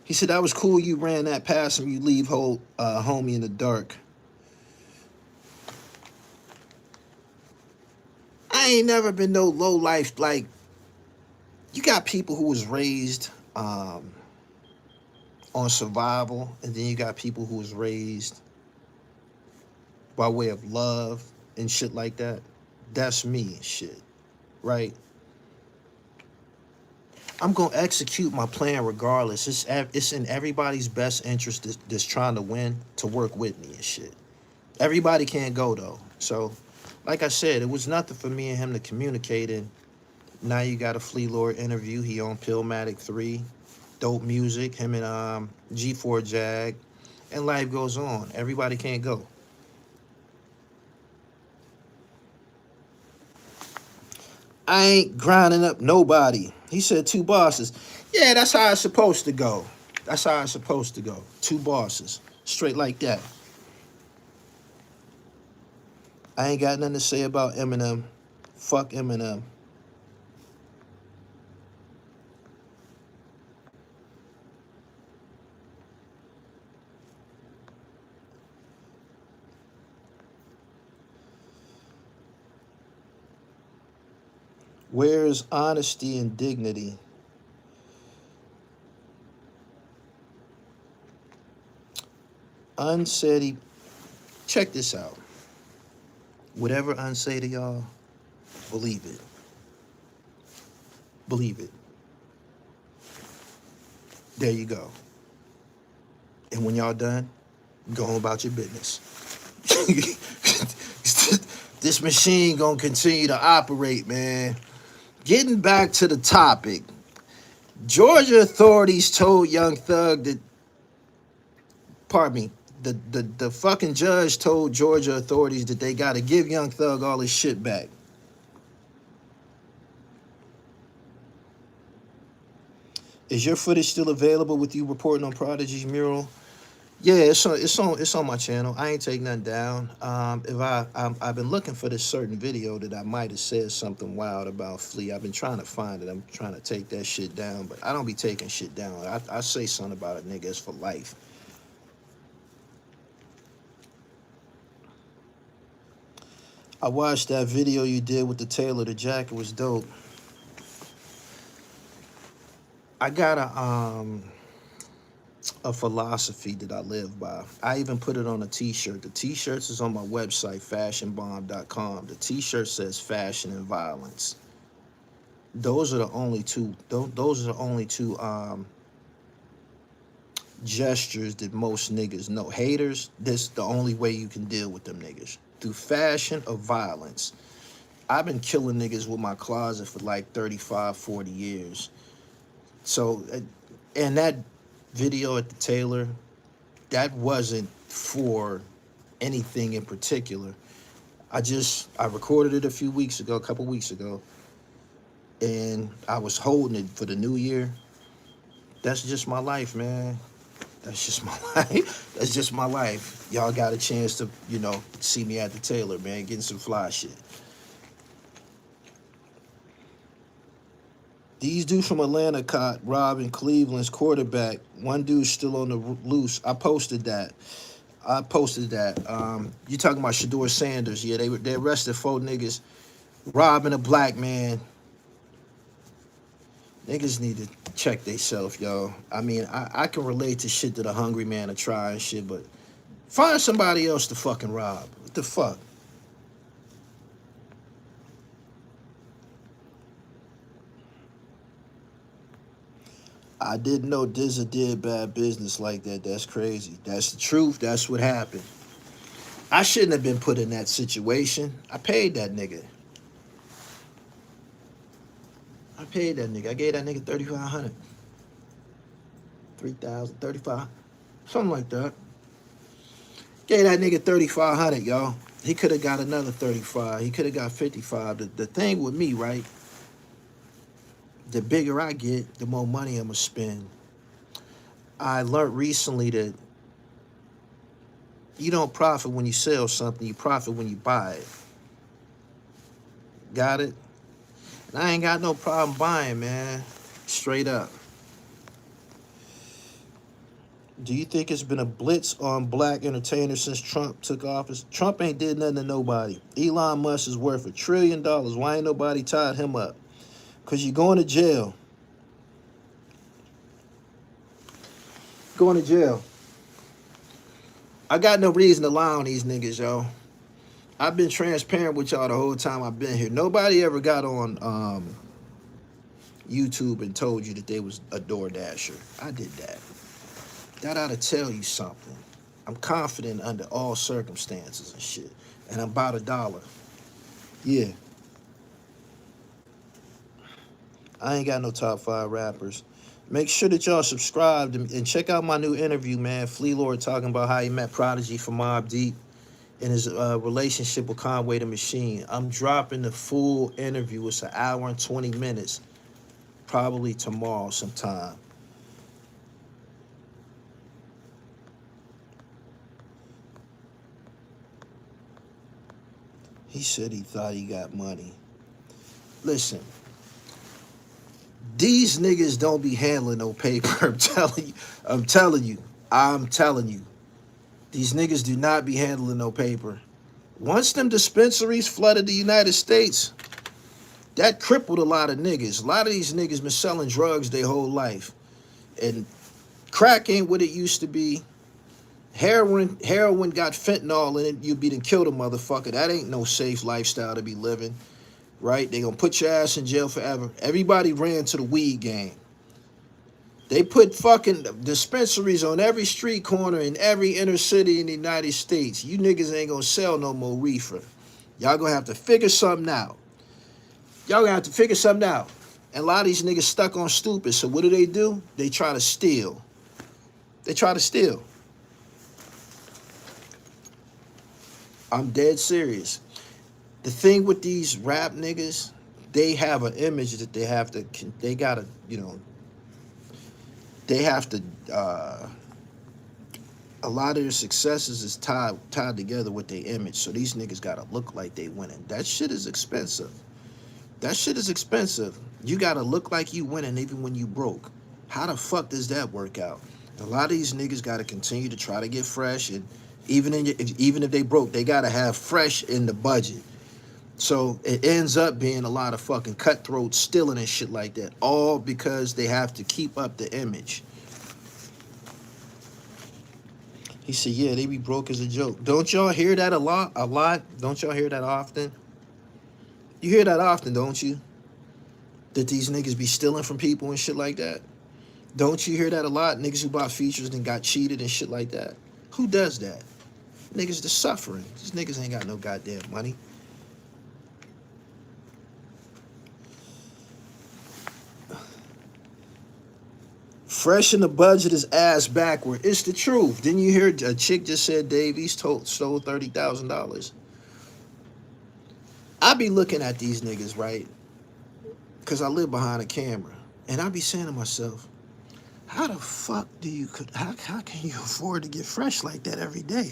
He said, that was cool you ran that past him. You leave homie in the dark. I ain't never been no low life. Like, you got people who was raised on survival, and then you got people who was raised by way of love and shit like that. That's me and shit, right? I'm gonna execute my plan regardless. It's in everybody's best interest that's trying to win to work with me and shit. Everybody can't go though. So, like I said, it was nothing for me and him to communicate, and Now you got a Flea Lord interview. He on PILLMATIC 3. Dope music. Him and G4 Jag. And life goes on. Everybody can't go. I ain't grinding up nobody. He said 2 bosses. Yeah, that's how it's supposed to go. That's how it's supposed to go. 2 bosses. Straight like that. I ain't got nothing to say about Eminem. Fuck Eminem. Where's honesty and dignity? Unsaid he... Check this out. Whatever unsaid to y'all, believe it. Believe it. There you go. And when y'all done, go on about your business. This machine gonna continue to operate, man. Getting back to the topic, Georgia authorities told Young Thug that, pardon me, the fucking judge told Georgia authorities that they gotta give Young Thug all his shit back. Is your footage still available with you reporting on Prodigy's mural? Yeah, it's on my channel. I ain't take nothing down. If I've been looking for this certain video that I might have said something wild about Flea. I've been trying to find it. I'm trying to take that shit down, but I don't be taking shit down. I say something about a nigga, it's for life. I watched that video you did with the tailor. The jacket was dope. I got a philosophy that I live by. I even put it on a t-shirt. The t-shirts is on my website, fashionbomb.com. The t-shirt says fashion and violence. Those are the only two gestures that most niggas know. Haters, this the only way you can deal with them niggas. Through fashion or violence. I've been killing niggas with my closet for like 35, 40 years. So, and that video at the tailor, that wasn't for anything in particular. I recorded it a couple weeks ago, and I was holding it for the new year. That's just my life, man. That's just my life. That's just my life. Y'all got a chance to, see me at the tailor, man, getting some fly shit. These dudes from Atlanta caught robbing Cleveland's quarterback. One dude's still on the loose. I posted that. You talking about Shador Sanders? Yeah, they arrested 4 niggas robbing a black man. Niggas need to check theyself, yo. I mean, I can relate to shit that a hungry man to try and shit, but find somebody else to fucking rob. What the fuck? I didn't know Dizza did bad business like that. That's crazy. That's the truth. That's what happened. I shouldn't have been put in that situation. I paid that nigga. I gave that nigga 3,500. 3,000, 35, something like that. Gave that nigga 3,500, y'all. He could have got another 35. He could have got 55. The thing with me, right? The bigger I get, the more money I'm gonna spend. I learned recently that you don't profit when you sell something, you profit when you buy it. Got it? And I ain't got no problem buying, man. Straight up. Do you think it's been a blitz on black entertainers since Trump took office? Trump ain't did nothing to nobody. Elon Musk is worth $1 trillion. Why ain't nobody tied him up? Because you're going to jail. Going to jail. I got no reason to lie on these niggas, yo. I've been transparent with y'all the whole time I've been here. Nobody ever got on YouTube and told you that they was a DoorDasher. I did that. That ought to tell you something. I'm confident under all circumstances and shit. And I'm about $1. Yeah. I ain't got no top 5 rappers. Make sure that y'all subscribe and check out my new interview, man. Flea Lord talking about how he met Prodigy from Mobb Deep and his relationship with Conway the Machine. I'm dropping the full interview. It's an hour and 20 minutes, probably tomorrow sometime. He said he thought he got money. Listen, these niggas don't be handling no paper. I'm telling you. I'm telling you. I'm telling you. These niggas do not be handling no paper. Once them dispensaries flooded the United States, that crippled a lot of niggas. A lot of these niggas been selling drugs their whole life. And crack ain't what it used to be. Heroin got fentanyl in it. You be done killed a motherfucker. That ain't no safe lifestyle to be living. Right? They gonna put your ass in jail forever. Everybody ran to the weed game. They put fucking dispensaries on every street corner in every inner city in the United States. You niggas ain't gonna sell no more reefer. Y'all gonna have to figure something out. Y'all gonna have to figure something out. And a lot of these niggas stuck on stupid. So what do? They try to steal. They try to steal. I'm dead serious. The thing with these rap niggas, they have an image that they gotta, they have to, a lot of their successes is tied together with their image. So these niggas gotta look like they winning. That shit is expensive. That shit is expensive. You gotta look like you winning even when you broke. How the fuck does that work out? A lot of these niggas gotta continue to try to get fresh, and even if they broke, they gotta have fresh in the budget. So it ends up being a lot of fucking cutthroat stealing and shit like that, all because they have to keep up the image. He said, yeah, they be broke as a joke. Don't y'all hear that a lot? A lot? Don't y'all hear that often? You hear that often, don't you? That these niggas be stealing from people and shit like that? Don't you hear that a lot? Niggas who bought features and got cheated and shit like that? Who does that? Niggas just suffering. These niggas ain't got no goddamn money. Fresh in the budget is ass backward. It's the truth. Didn't you hear a chick just said Davies stole $30,000? I be looking at these niggas, right? Because I live behind a camera. And I be saying to myself, how the fuck do you, how can you afford to get fresh like that every day?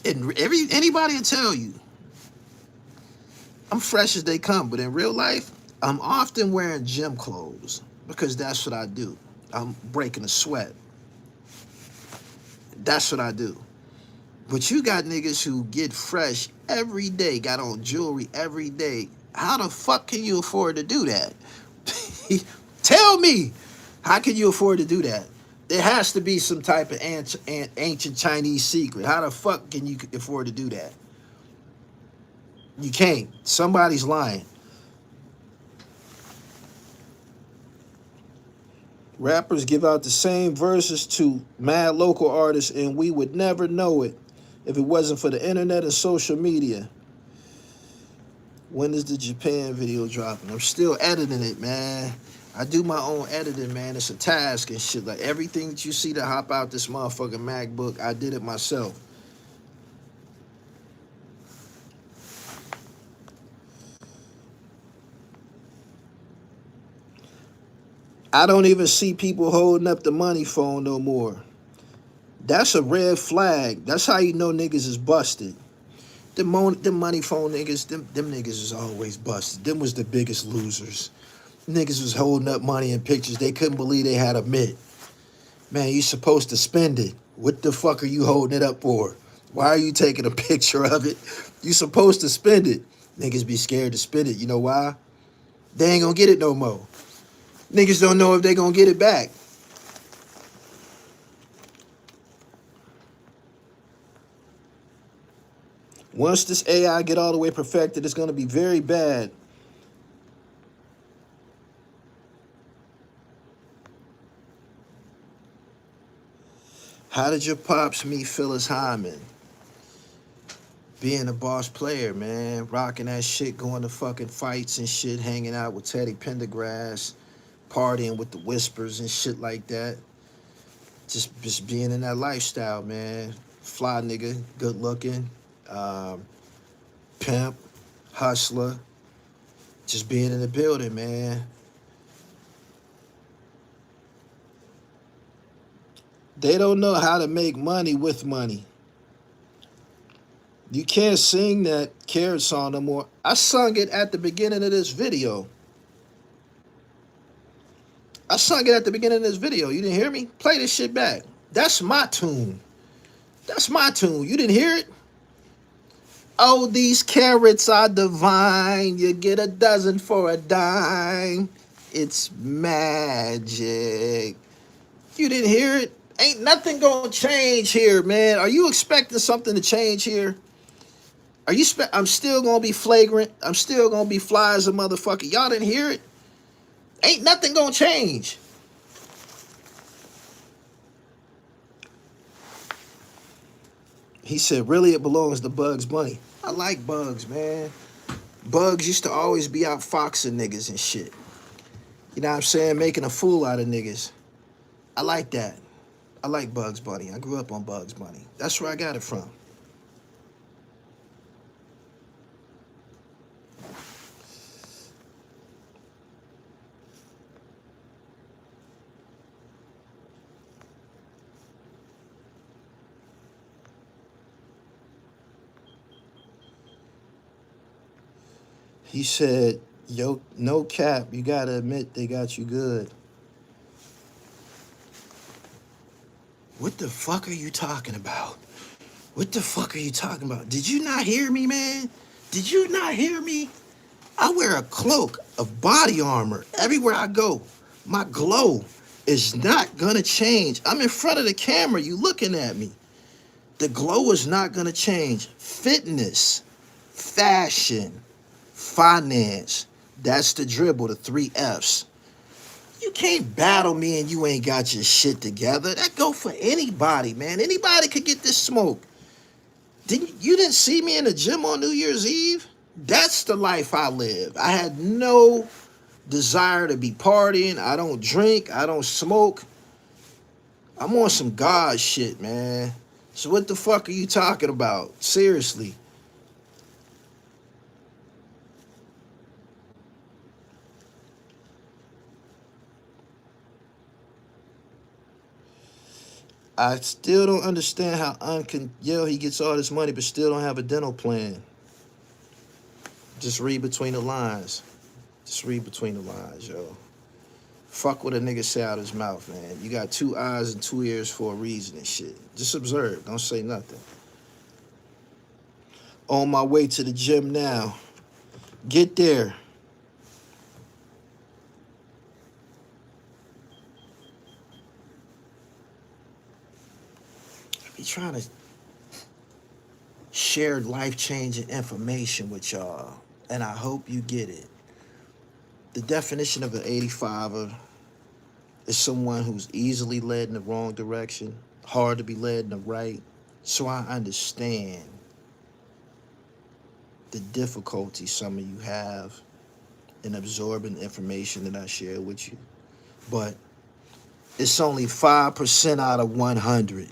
And anybody will tell you, I'm fresh as they come, but in real life, I'm often wearing gym clothes because that's what I do. I'm breaking a sweat. That's what I do. But you got niggas who get fresh every day, got on jewelry every day. How the fuck can you afford to do that? Tell me, how can you afford to do that? There has to be some type of ancient Chinese secret. How the fuck can you afford to do that? You can't. Somebody's lying. Rappers give out the same verses to mad local artists, and we would never know it if it wasn't for the internet and social media. When is the Japan video dropping? I'm still editing it, man. I do my own editing, man. It's a task and shit. Like everything that you see that hop out this motherfucking MacBook, I did it myself. I don't even see people holding up the money phone no more. That's a red flag. That's how you know niggas is busted. Them money phone niggas, them niggas is always busted. Them was the biggest losers. Niggas was holding up money in pictures. They couldn't believe they had a mint. Man, you supposed to spend it. What the fuck are you holding it up for? Why are you taking a picture of it? You supposed to spend it. Niggas be scared to spend it. You know why? They ain't gonna get it no more. Niggas don't know if they gonna get it back. Once this AI get all the way perfected, it's gonna be very bad. How did your pops meet Phyllis Hyman? being a boss player, man. Rocking that shit, going to fucking fights and shit, hanging out with Teddy Pendergrass, partying with the Whispers and shit like that. Just being in that lifestyle, man. Fly nigga, good looking, um, pimp, hustler. Just being in the building, man. They don't know how to make money with money. You can't sing that Carrot song no more. I sung it at the beginning of this video. I sung it at the beginning of this video. You didn't hear me? Play this shit back. That's my tune. That's my tune. You didn't hear it? Oh, these carrots are divine. You get a dozen for a dime. It's magic. You didn't hear it? Ain't nothing gonna change here, man. Are you expecting something to change here? I'm still gonna be flagrant. I'm still gonna be fly as a motherfucker. Y'all didn't hear it? Ain't nothing gonna change. He said, really, it belongs to Bugs Bunny. I like Bugs, man. Bugs used to always be out foxing niggas and shit. You know what I'm saying? Making a fool out of niggas. I like that. I like Bugs Bunny. I grew up on Bugs Bunny. That's where I got it from. He said, yo, no cap, you gotta admit they got you good. What the fuck are you talking about? What the fuck are you talking about? Did you not hear me, man? Did you not hear me? I wear a cloak of body armor everywhere I go. My glow is not gonna change. I'm in front of the camera, you looking at me. The glow is not gonna change. Fitness, fashion, finance. That's the dribble, the 3 F's. You can't battle me and you ain't got your shit together. That go for anybody, man. Anybody could get this smoke. You didn't see me in the gym on New Year's Eve? That's the life I live. I had no desire to be partying. I don't drink. I don't smoke. I'm on some God shit, man. So what the fuck are you talking about? Seriously. I still don't understand how he gets all this money but still don't have a dental plan. Just read between the lines. Just read between the lines, yo. Fuck what a nigga say out his mouth, man. You got 2 eyes and 2 ears for a reason and shit. Just observe. Don't say nothing. On my way to the gym now. Get there. I be trying to share life-changing information with y'all, and I hope you get it. The definition of an 85er is someone who's easily led in the wrong direction, hard to be led in the right. So I understand the difficulty some of you have in absorbing information that I share with you. But it's only 5% out of 100.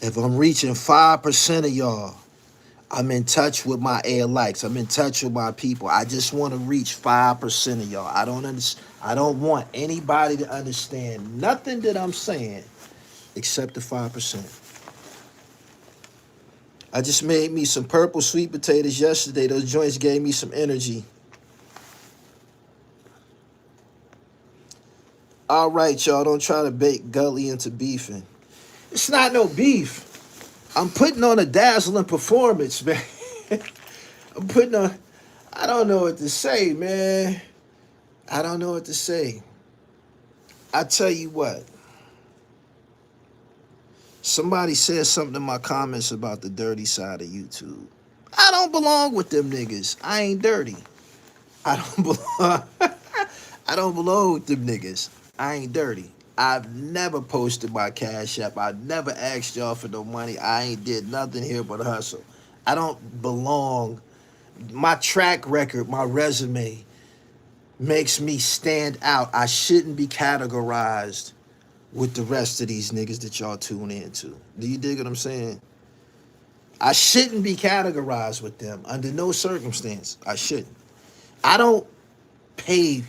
If I'm reaching 5% of y'all, I'm in touch with my air likes. I'm in touch with my people. I just want to reach 5% of y'all. I don't want anybody to understand nothing that I'm saying except the 5%. I just made me some purple sweet potatoes yesterday. Those joints gave me some energy. All right, y'all, don't try to bait Gully into beefing. It's not no beef. I'm putting on a dazzling performance, man. I don't know what to say, man. I don't know what to say. I tell you what. Somebody said something in my comments about the dirty side of YouTube. I don't belong with them niggas. I ain't dirty. I don't belong. I don't belong with them niggas. I ain't dirty. I've never posted my Cash App. I never asked y'all for no money. I ain't did nothing here but hustle. I don't belong. My track record, my resume makes me stand out. I shouldn't be categorized with the rest of these niggas that y'all tune into. Do you dig what I'm saying? I shouldn't be categorized with them under no circumstance. I shouldn't. I don't pay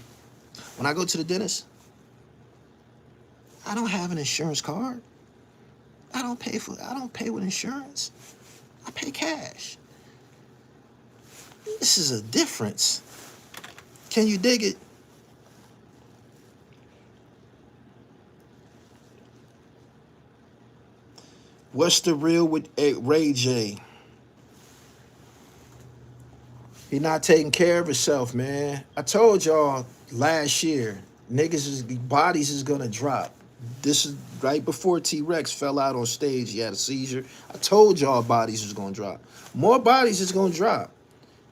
when I go to the dentist. I don't have an insurance card. I don't pay with insurance. I pay cash. This is a difference. Can you dig it? What's the real with Ray J? He not taking care of himself, man. I told y'all last year, bodies is gonna drop. This is right before T-Rex fell out on stage. He had a seizure. I told y'all bodies was gonna drop. More bodies is gonna drop.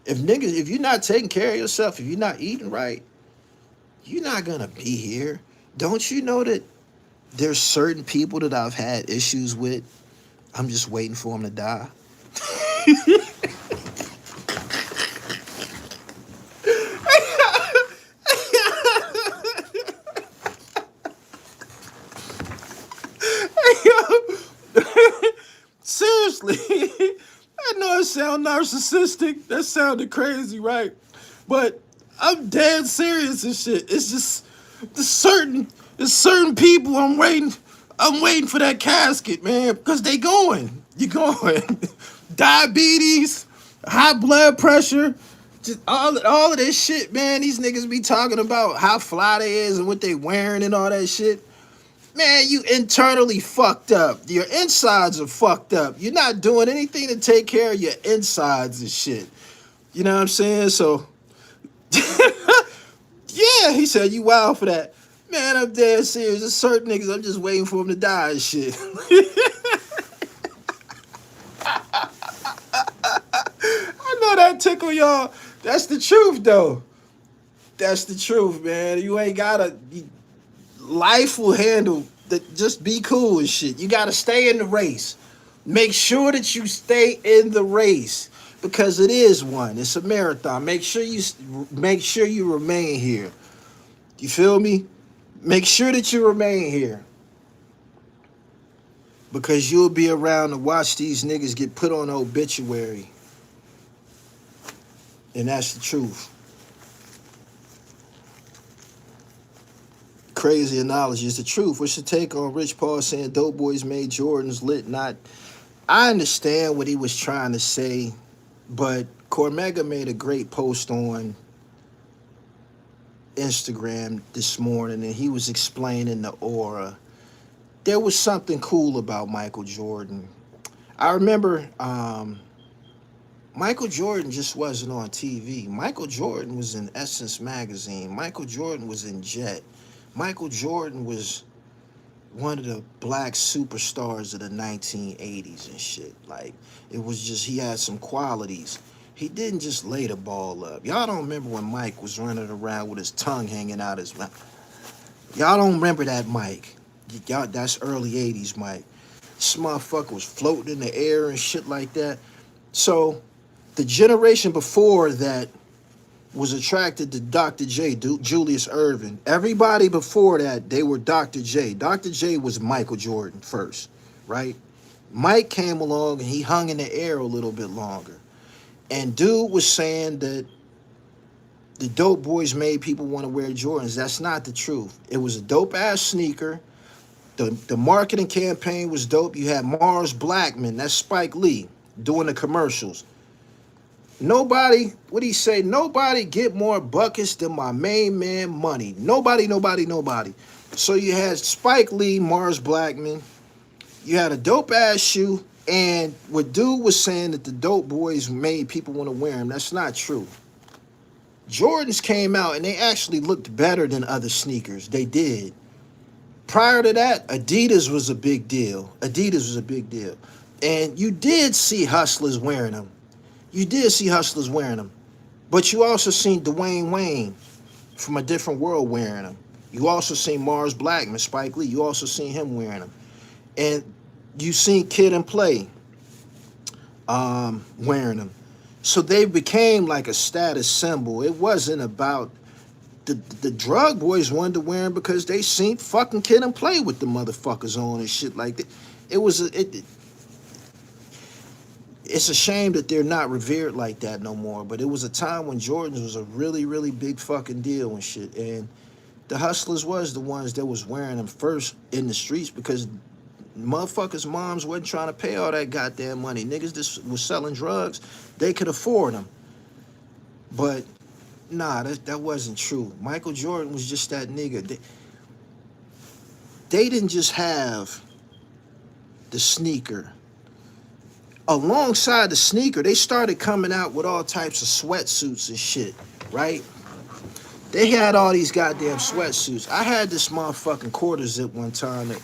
If you're not taking care of yourself, if you're not eating right, you're not gonna be here. Don't you know that there's certain people that I've had issues with? I'm just waiting for them to die. Seriously, I know it sounds narcissistic. That sounded crazy, right? But I'm dead serious and shit. It's just there's certain people I'm waiting for that casket, man, because they going. You going. Diabetes, high blood pressure, just all of this shit, man. These niggas be talking about how fly they is and what they wearing and all that shit. Man, you internally fucked up. Your insides are fucked up. You're not doing anything to take care of your insides and shit. You know what I'm saying? So, yeah, he said, you wild for that. Man, I'm dead serious. There's certain niggas, I'm just waiting for them to die and shit. I know that tickle y'all. That's the truth, though. That's the truth, man. You ain't gotta... Life will handle that. Just be cool and shit. You gotta stay in the race. Make sure that you stay in the race because it is one. It's a marathon. Make sure you remain here. You feel me? Make sure that you remain here because you'll be around to watch these niggas get put on obituary, and that's the truth. Crazy analogy is the truth. What's your take on Rich Paul saying dope boys made Jordans lit? Not. I understand what he was trying to say, but Cormega made a great post on Instagram this morning, and he was explaining the aura. There was something cool about Michael Jordan. I remember Michael Jordan just wasn't on TV. Michael Jordan was in Essence magazine. Michael Jordan was in Jet. Michael Jordan was one of the black superstars of the 1980s and shit. Like, it was just, he had some qualities. He didn't just lay the ball up. Y'all don't remember when Mike was running around with his tongue hanging out his mouth. Y'all don't remember that Mike. Y'all, that's early 80s Mike. This motherfucker was floating in the air and shit like that. So, the generation before that was attracted to Dr. J, Julius Erving. Everybody before that, they were Dr. J. Dr. J was Michael Jordan first, right? Mike came along and he hung in the air a little bit longer. And dude was saying that the dope boys made people want to wear Jordans. That's not the truth. It was a dope-ass sneaker. The marketing campaign was dope. You had Mars Blackman, that's Spike Lee, doing the commercials. Nobody, what he say? Nobody get more buckets than my main man Money. Nobody. So you had Spike Lee, Mars Blackman. You had a dope ass shoe, and what dude was saying that the dope boys made people want to wear them. That's not true. Jordans came out and they actually looked better than other sneakers. They did. Prior to that, Adidas was a big deal. And you did see hustlers wearing them. But you also seen Dwayne Wayne from A Different World wearing them. You also seen Mars Blackman, Spike Lee. You also seen him wearing them. And you seen Kid and Play. wearing them. So they became like a status symbol. It wasn't about the drug boys wanted to wear them because they seen fucking Kid and play with the motherfuckers on and shit like that. It was it's a shame that they're not revered like that no more. But it was a time when Jordans was a really, really big fucking deal and shit. And the hustlers was the ones that was wearing them first in the streets because motherfuckers' moms wasn't trying to pay all that goddamn money. Niggas that was selling drugs, they could afford them. But nah, that wasn't true. Michael Jordan was just that nigga. They didn't just have the sneaker. Alongside the sneaker, they started coming out with all types of sweatsuits and shit, right? They had all these goddamn sweatsuits. I had this motherfucking quarter zip one time that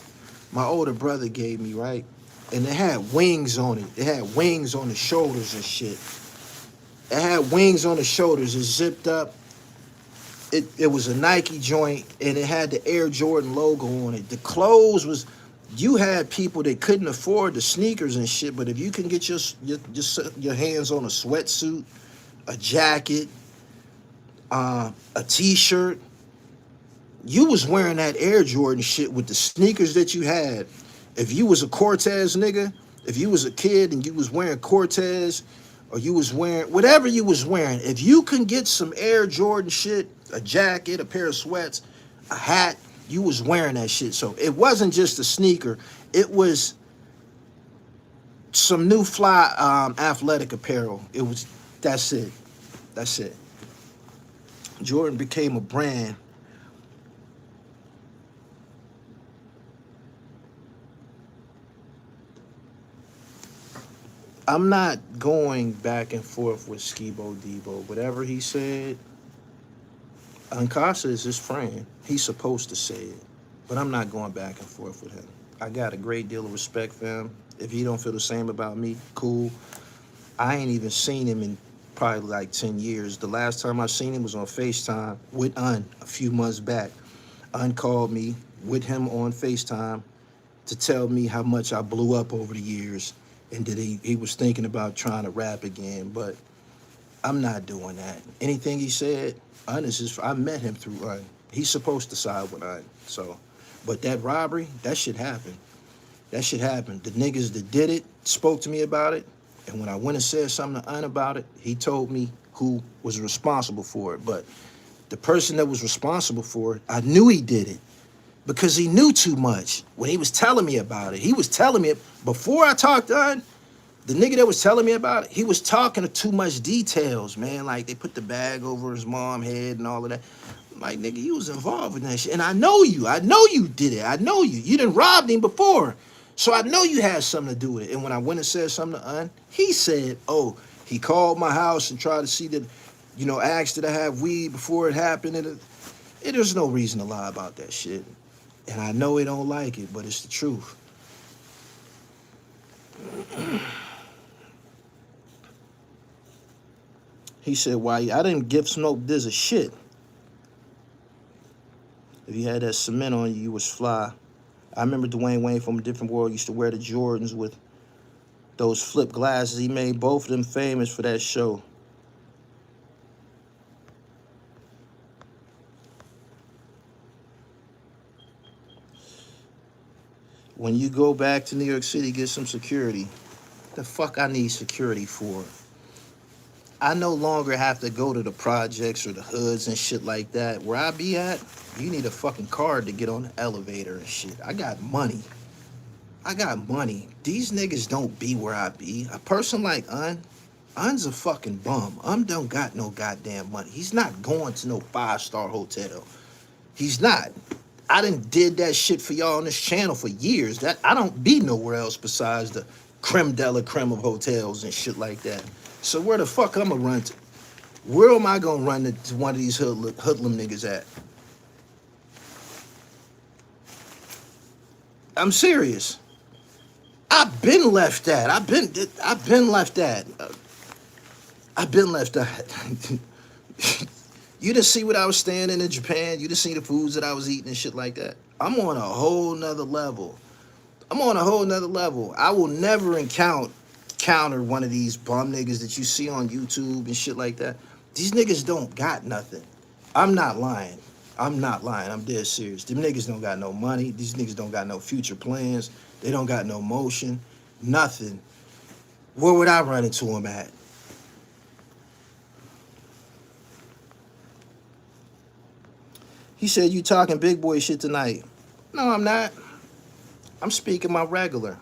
my older brother gave me, right? And it had wings on it. It had wings on the shoulders and shit. It had wings on the shoulders. It zipped up. It was a Nike joint, and it had the Air Jordan logo on it. The clothes was, you had people that couldn't afford the sneakers and shit, but if you can get your hands on a sweatsuit, a jacket, a t-shirt, you was wearing that Air Jordan shit with the sneakers that you had. If you was a Cortez nigga, if you was a kid and you was wearing Cortez, or you was wearing whatever you was wearing, if you can get some Air Jordan shit, a jacket, a pair of sweats, a hat, you was wearing that shit. So it wasn't just a sneaker, it was some new fly athletic apparel. That's it. Jordan became a brand. I'm not going back and forth with Skibo Debo. Whatever he said, Ankasa is his friend. He's supposed to say it. But I'm not going back and forth with him. I got a great deal of respect for him. If he don't feel the same about me, cool. I ain't even seen him in probably like 10 years. The last time I seen him was on FaceTime with Un a few months back. Un called me with him on FaceTime to tell me how much I blew up over the years and that he was thinking about trying to rap again. But I'm not doing that. Anything he said, Un is his, I met him through Un. He's supposed to side with Un. So, but that robbery, that shit happened. That shit happened. The niggas that did it spoke to me about it. And when I went and said something to Un about it, he told me who was responsible for it. But the person that was responsible for it, I knew he did it because he knew too much. When he was telling me about it, he was telling me, before I talked to Un, the nigga that was telling me about it, he was talking to too much details, man. Like, they put the bag over his mom's head and all of that. I'm like, nigga, you was involved in that shit. And I know you. I know you did it. I know you. You done robbed him before. So I know you had something to do with it. And when I went and said something to Un, he said, oh, he called my house and tried to see that, you know, asked did I have weed before it happened. And there's no reason to lie about that shit. And I know he don't like it, but it's the truth. He said, why? I didn't give Smoke Diz a shit. If you had that cement on you, you was fly. I remember Dwayne Wayne from a different world used to wear the Jordans with those flip glasses. He made both of them famous for that show. When you go back to New York City, get some security. The fuck I need security for? I no longer have to go to the projects or the hoods and shit like that. Where I be at, you need a fucking card to get on the elevator and shit. I got money. These niggas don't be where I be. A person like Un's a fucking bum. Don't got no goddamn money. He's not going to no 5-star hotel. He's not. I done did that shit for y'all on this channel for years. That I don't be nowhere else besides the creme de la creme of hotels and shit like that. So where the fuck I'ma run to? Where am I gonna run to one of these hoodlum niggas at? I'm serious. I've been left that. I've been left that. I've been left that. You didn't see what I was standing in Japan. You didn't see the foods that I was eating and shit like that. I'm on a whole nother level. I will never encounter counter one of these bum niggas that you see on YouTube and shit like that. These niggas don't got nothing. I'm not lying. I'm not lying. I'm dead serious. Them niggas don't got no money. These niggas don't got no future plans. They don't got no motion. Nothing. Where would I run into them at? He said, you talking big boy shit tonight. No, I'm not. I'm speaking my regular.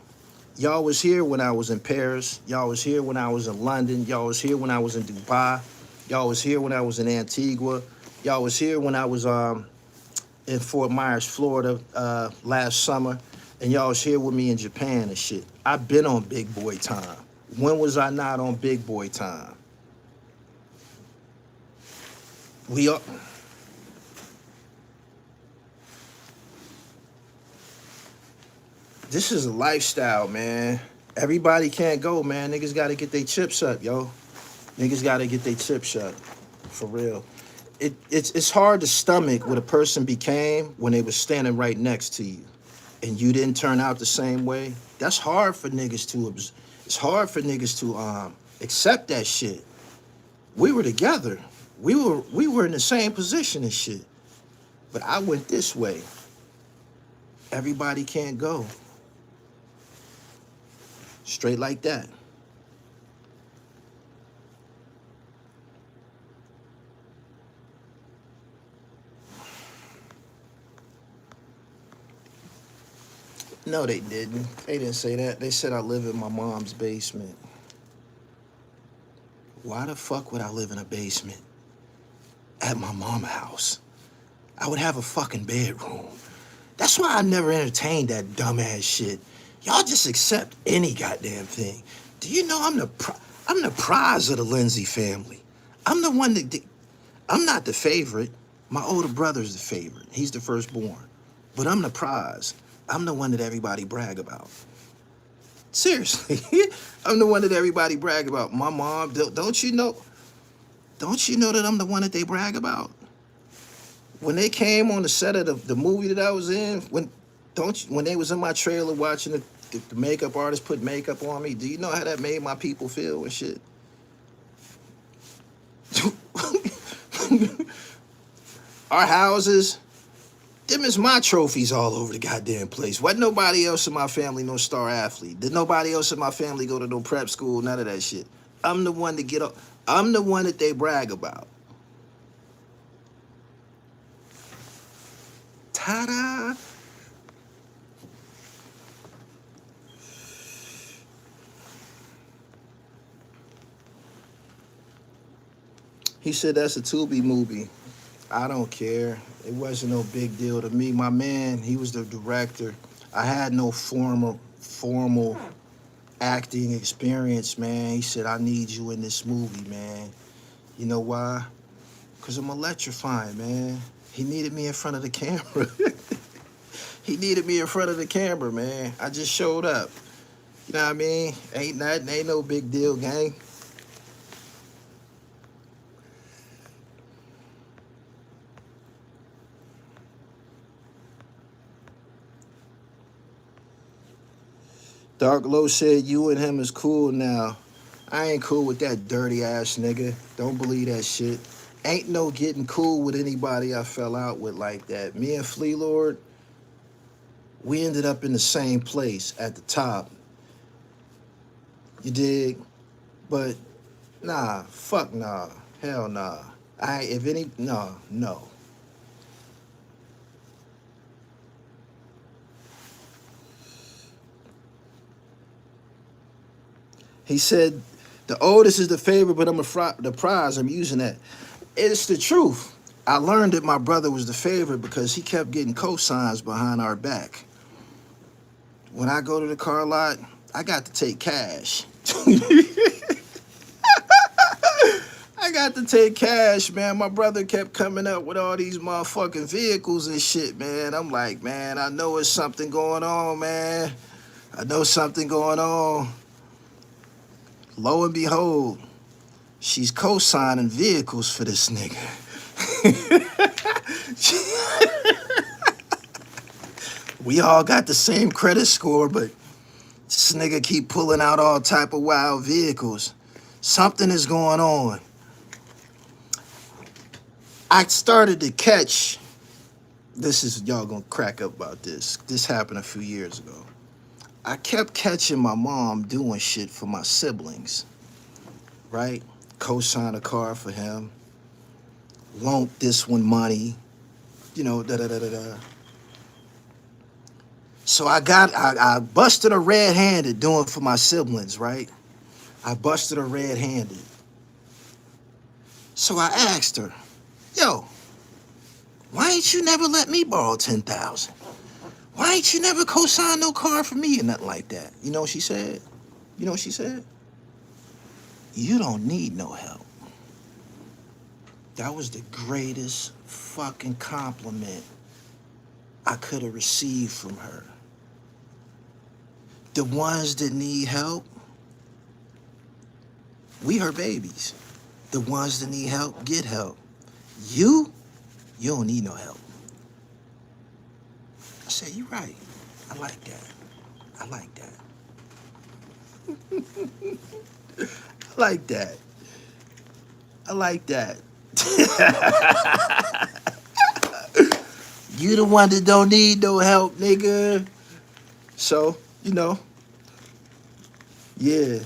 Y'all was here when I was in Paris. Y'all was here when I was in London. Y'all was here when I was in Dubai. Y'all was here when I was in Antigua. Y'all was here when I was in Fort Myers, Florida last summer. And y'all was here with me in Japan and shit. I've been on big boy time. When was I not on big boy time? We are... This is a lifestyle, man. Everybody can't go, man. Niggas got to get their chips up, yo. Niggas got to get their chips up, for real. It's hard to stomach what a person became when they was standing right next to you, and you didn't turn out the same way. That's hard for niggas to. It's hard for niggas to accept that shit. We were together. We were in the same position and shit, but I went this way. Everybody can't go. Straight like that. No, they didn't. They didn't say that. They said I live in my mom's basement. Why the fuck would I live in a basement at my mama's house? I would have a fucking bedroom. That's why I never entertained that dumbass shit. Y'all just accept any goddamn thing. Do you know I'm the prize of the Lindsay family? I'm the one that... I'm not the favorite. My older brother's the favorite. He's the firstborn. But I'm the prize. I'm the one that everybody brag about. Seriously. I'm the one that everybody brag about. My mom, don't you know that I'm the one that they brag about? When they came on the set of the movie that I was in, when they was in my trailer watching the makeup artist put makeup on me, do you know how that made my people feel and shit? Our houses, them is my trophies all over the goddamn place. Wasn't nobody else in my family no star athlete. Did nobody else in my family go to no prep school, none of that shit. I'm the one to get up. I'm the one that they brag about. Ta-da! He said that's a Tubi movie. I don't care. It wasn't no big deal to me. My man, he was the director. I had no formal acting experience, man. He said, I need you in this movie, man. You know why? Because I'm electrifying, man. He needed me in front of the camera. He needed me in front of the camera, man. I just showed up. You know what I mean? Ain't no big deal, gang. Dark Low said you and him is cool now. I ain't cool with that dirty ass nigga. Don't believe that shit. Ain't no getting cool with anybody I fell out with like that. Me and Flea Lord, we ended up in the same place at the top. You dig? But nah, fuck nah. Hell nah. No. He said, the oldest is the favorite, but I'm the prize. I'm using that. It's the truth. I learned that my brother was the favorite because he kept getting cosigns behind our back. When I go to the car lot, I got to take cash. I got to take cash, man. My brother kept coming up with all these motherfucking vehicles and shit, man. I'm like, man, I know it's something going on, man. I know something going on. Lo and behold, she's co-signing vehicles for this nigga. We all got the same credit score, but This nigga keep pulling out all type of wild vehicles. Something is going on. I started to catch, this is, y'all gonna crack up about this. This happened a few years ago. I kept catching my mom doing shit for my siblings, right? Co-sign a car for him, loan this one money, you know, da-da-da-da-da. So I busted her red-handed doing for my siblings, right? I busted her red-handed. So I asked her, yo, why ain't you never let me borrow 10,000? Why ain't you never co-sign no car for me or nothing like that? You know what she said? You know what she said? You don't need no help. That was the greatest fucking compliment I could have received from her. The ones that need help, we her babies. The ones that need help, get help. You don't need no help. I said, you're right. I like that. I like that. I like that. I like that. You the one that don't need no help, nigga. So, you know, yeah.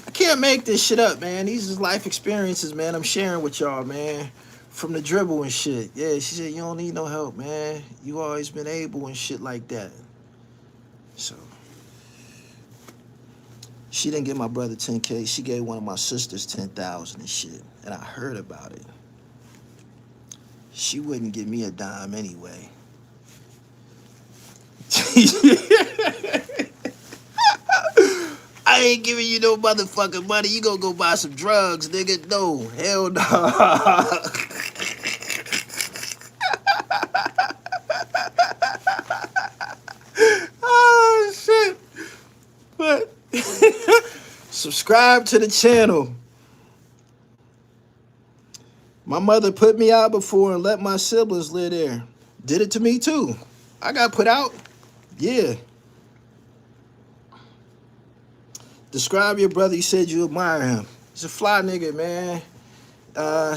I can't make this shit up, man. These is life experiences, man. I'm sharing with y'all, man. From the dribble and shit. Yeah, she said, you don't need no help, man. You always been able and shit like that. So, she didn't give my brother 10K. She gave one of my sisters 10,000 and shit. And I heard about it. She wouldn't give me a dime anyway. I ain't giving you no motherfucking money. You gonna go buy some drugs, nigga. No, hell no. Oh, shit. But subscribe to the channel. My mother put me out before and let my siblings live there. Did it to me too. I got put out. Yeah. Describe your brother. You said you admire him. He's a fly nigga, man.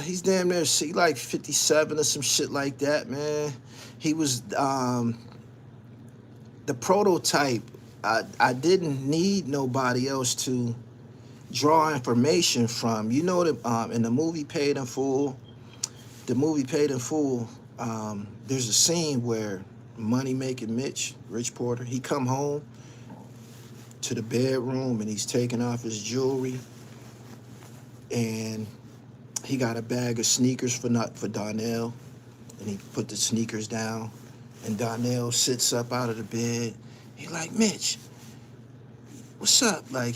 He's damn near like 57 or some shit like that, man. He was the prototype. I didn't need nobody else to draw information from. You know that in the movie Paid in Full, there's a scene where Money Making Mitch, Rich Porter, he come home to the bedroom and he's taking off his jewelry and he got a bag of sneakers for Donnell, and he put the sneakers down and Donnell sits up out of the bed. He like, Mitch, what's up? Like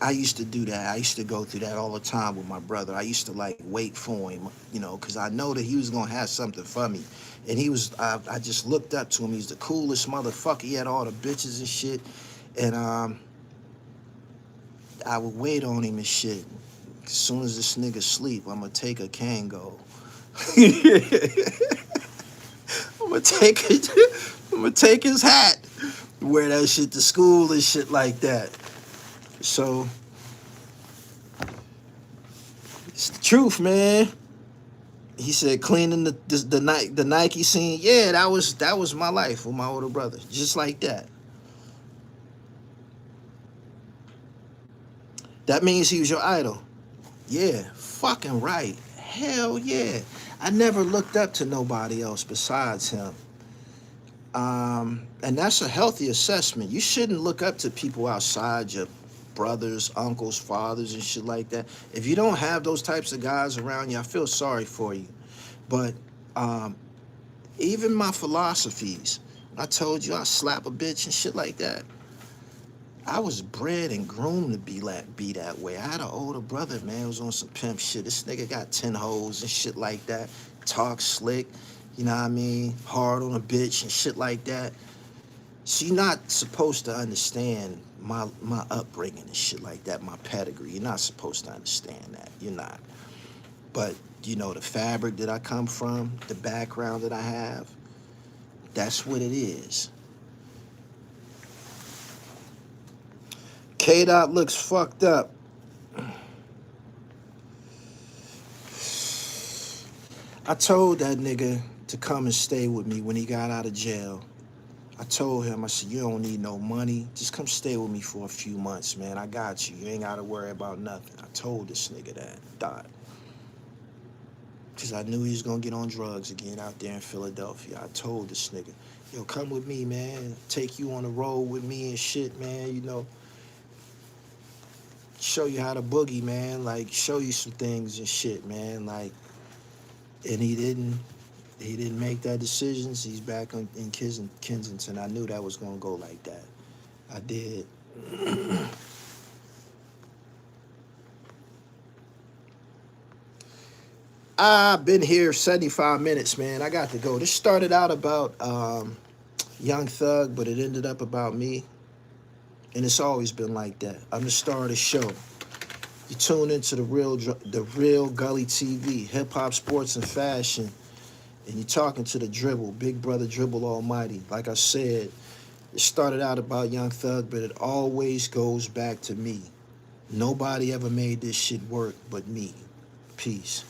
I used to do that. I used to go through that all the time with my brother. I used to like wait for him, you know, because I know that he was gonna have something for me. And he was, I just looked up to him. He's the coolest motherfucker. He had all the bitches and shit. And I would wait on him and shit. As soon as this nigga sleep, I'm gonna take a Kango. I'm gonna take his hat, wear that shit to school and shit like that. So it's the truth, man. He said cleaning the Nike scene. Yeah, that was my life with my older brother, just like that. That means he was your idol. Yeah, fucking right. Hell yeah. I never looked up to nobody else besides him. And that's a healthy assessment. You shouldn't look up to people outside your brothers, uncles, fathers, and shit like that. If you don't have those types of guys around you, I feel sorry for you. But even my philosophies, I told you I slap a bitch and shit like that. I was bred and groomed to be that way. I had an older brother, man, who was on some pimp shit. This nigga got 10 hoes and shit like that. Talk slick, you know what I mean? Hard on a bitch and shit like that. So you're not supposed to understand my upbringing and shit like that, my pedigree. You're not supposed to understand that. You're not. But, you know, the fabric that I come from, the background that I have, that's what it is. K-Dot looks fucked up. I told that nigga to come and stay with me when he got out of jail. I told him, I said, you don't need no money. Just come stay with me for a few months, man. I got you. You ain't got to worry about nothing. I told this nigga that. Dot. Because I knew he was going to get on drugs again out there in Philadelphia. I told this nigga, yo, come with me, man. Take you on the road with me and shit, man. You know, show you how to boogie, man. Like, show you some things and shit, man. Like, and he didn't make that decision. He's back in Kensington. I knew that was going to go like that. I did. I've been here 75 minutes, man. I got to go. This started out about Young Thug, but it ended up about me. And it's always been like that. I'm the star of the show. You tune into the real Gully TV, hip-hop, sports, and fashion. And you're talking to the dribble, Big Brother Dribble Almighty. Like I said, it started out about Young Thug, but it always goes back to me. Nobody ever made this shit work but me. Peace.